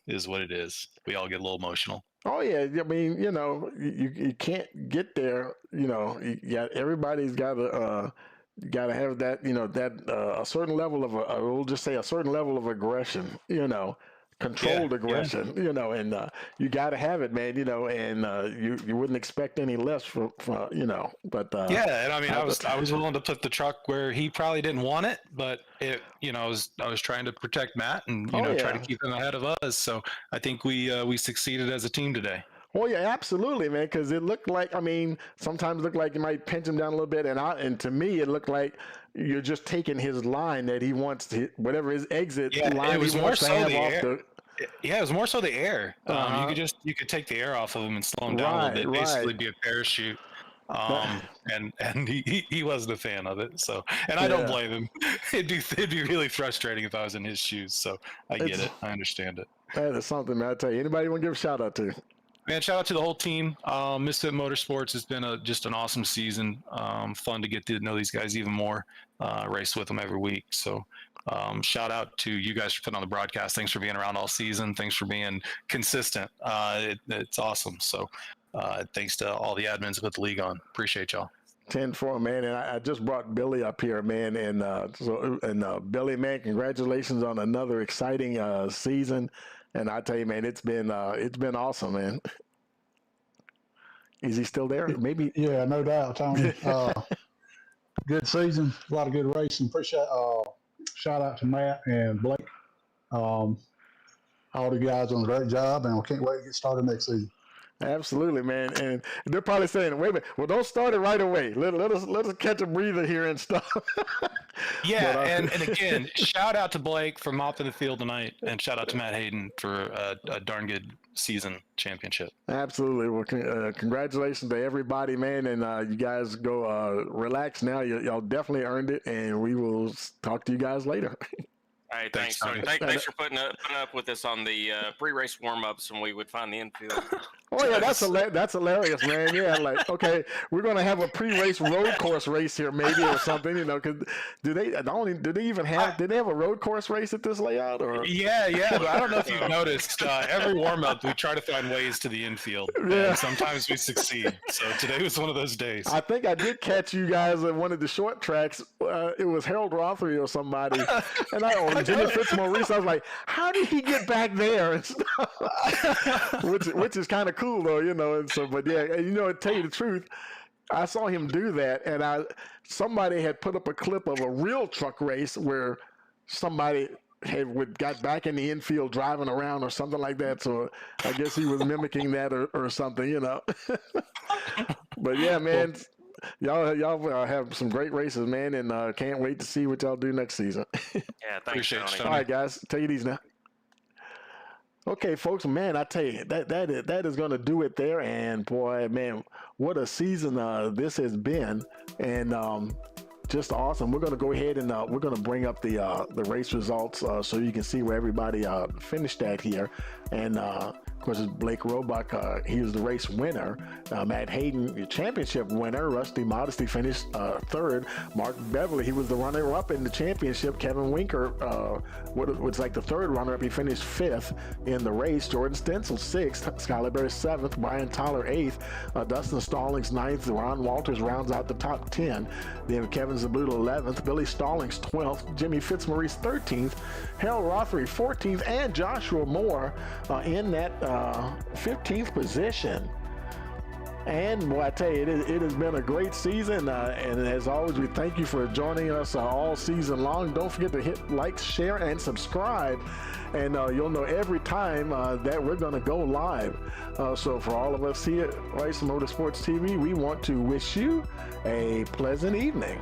is what it is. We all get a little emotional. Oh yeah, I mean, you can't get there. Everybody's got to have that, a certain level of we'll just say a certain level of aggression, controlled aggression, and you got to have it, man, and you wouldn't expect any less from but and I mean, I was willing to put the truck where he probably didn't want it, but I was trying to protect Matt and try to keep him ahead of us. So I think we succeeded as a team today. Well, yeah, absolutely, man. Because it looked like, sometimes it looked like you might pinch him down a little bit, and to me, it looked like you're just taking his line that he wants to, whatever his exit line it was he more wants to so have the off air. the. Yeah, it was more so the air. You could take the air off of him and slow him down a little bit, basically be a parachute. And he wasn't a fan of it. So, and I don't blame him. It'd be really frustrating if I was in his shoes. So I get it. I understand it. That is something, man. I tell you, anybody want to give a shout out to? Man, shout out to the whole team. Misfit Motorsports has been just an awesome season. Fun to get to know these guys even more. Race with them every week. So shout out to you guys for putting on the broadcast. Thanks for being around all season. Thanks for being consistent. It's awesome. So thanks to all the admins that put the league on. Appreciate y'all. 10-4, man, and I just brought Billy up here, man, and Billy, man, congratulations on another exciting season. And I tell you, man, it's been awesome, man. Is he still there? Maybe. Yeah, no doubt, Tony. Good season, a lot of good racing. Appreciate. Shout out to Matt and Blake. All the guys doing a great job, and we can't wait to get started next season. Absolutely, man. And they're probably saying, wait a minute, well, don't start it right away. Let us catch a breather here and stuff. Yeah, and again, shout out to Blake for mopping the field tonight, and shout out to Matt Hayden for a darn good season championship. Absolutely. Well, congratulations to everybody, man. And you guys go relax now. Y'all definitely earned it, and we will talk to you guys later. All right, thanks. Thanks for putting up with us on the pre-race warm-ups when we would find the infield. Oh yeah, that's hilarious, man. Yeah, like okay, we're gonna have a pre-race road course race here, maybe or something. You know, because do they have a road course race at this layout? Or yeah, but I don't know if you've noticed. Every warm-up, we try to find ways to the infield, and sometimes we succeed. So today was one of those days. I think I did catch you guys at one of the short tracks. It was Harold Rothery or somebody, and Jimmy Fitzmaurice. I was like, how did he get back there and stuff? which is kind of cool though, you know. And so, but yeah, and you know, to tell you the truth, I saw him do that, and somebody had put up a clip of a real truck race where somebody got back in the infield driving around or something like that. So I guess he was mimicking that or something, you know. But yeah, man. Y'all have some great races, man, and can't wait to see what y'all do next season. Yeah, thanks, Tony. All right, guys, take it easy now. Okay, folks, man, I tell you, that is going to do it there. And boy, man, what a season this has been. And just awesome. We're going to go ahead and we're going to bring up the race results so you can see where everybody finished at here. And of course, it's Blake Roebuck. He was the race winner. Matt Hayden, the championship winner. Rusty Modesty finished third. Mark Beverly, he was the runner-up in the championship. Kevin Winker was like the third runner-up. He finished fifth in the race. Jordan Stencil sixth. Skylar Berry seventh. Brian Tyler eighth. Dustin Stallings ninth. Ron Walters rounds out the top 10. Then Kevin Zabuto 11th. Billy Stallings 12th. Jimmy Fitzmaurice 13th. Harold Rothery 14th. And Joshua Moore in that 15th position. And boy, I tell you, it has been a great season. And as always, we thank you for joining us all season long. Don't forget to hit like, share, and subscribe. And you'll know every time that we're going to go live. So for all of us here at Race Motorsports TV, we want to wish you a pleasant evening.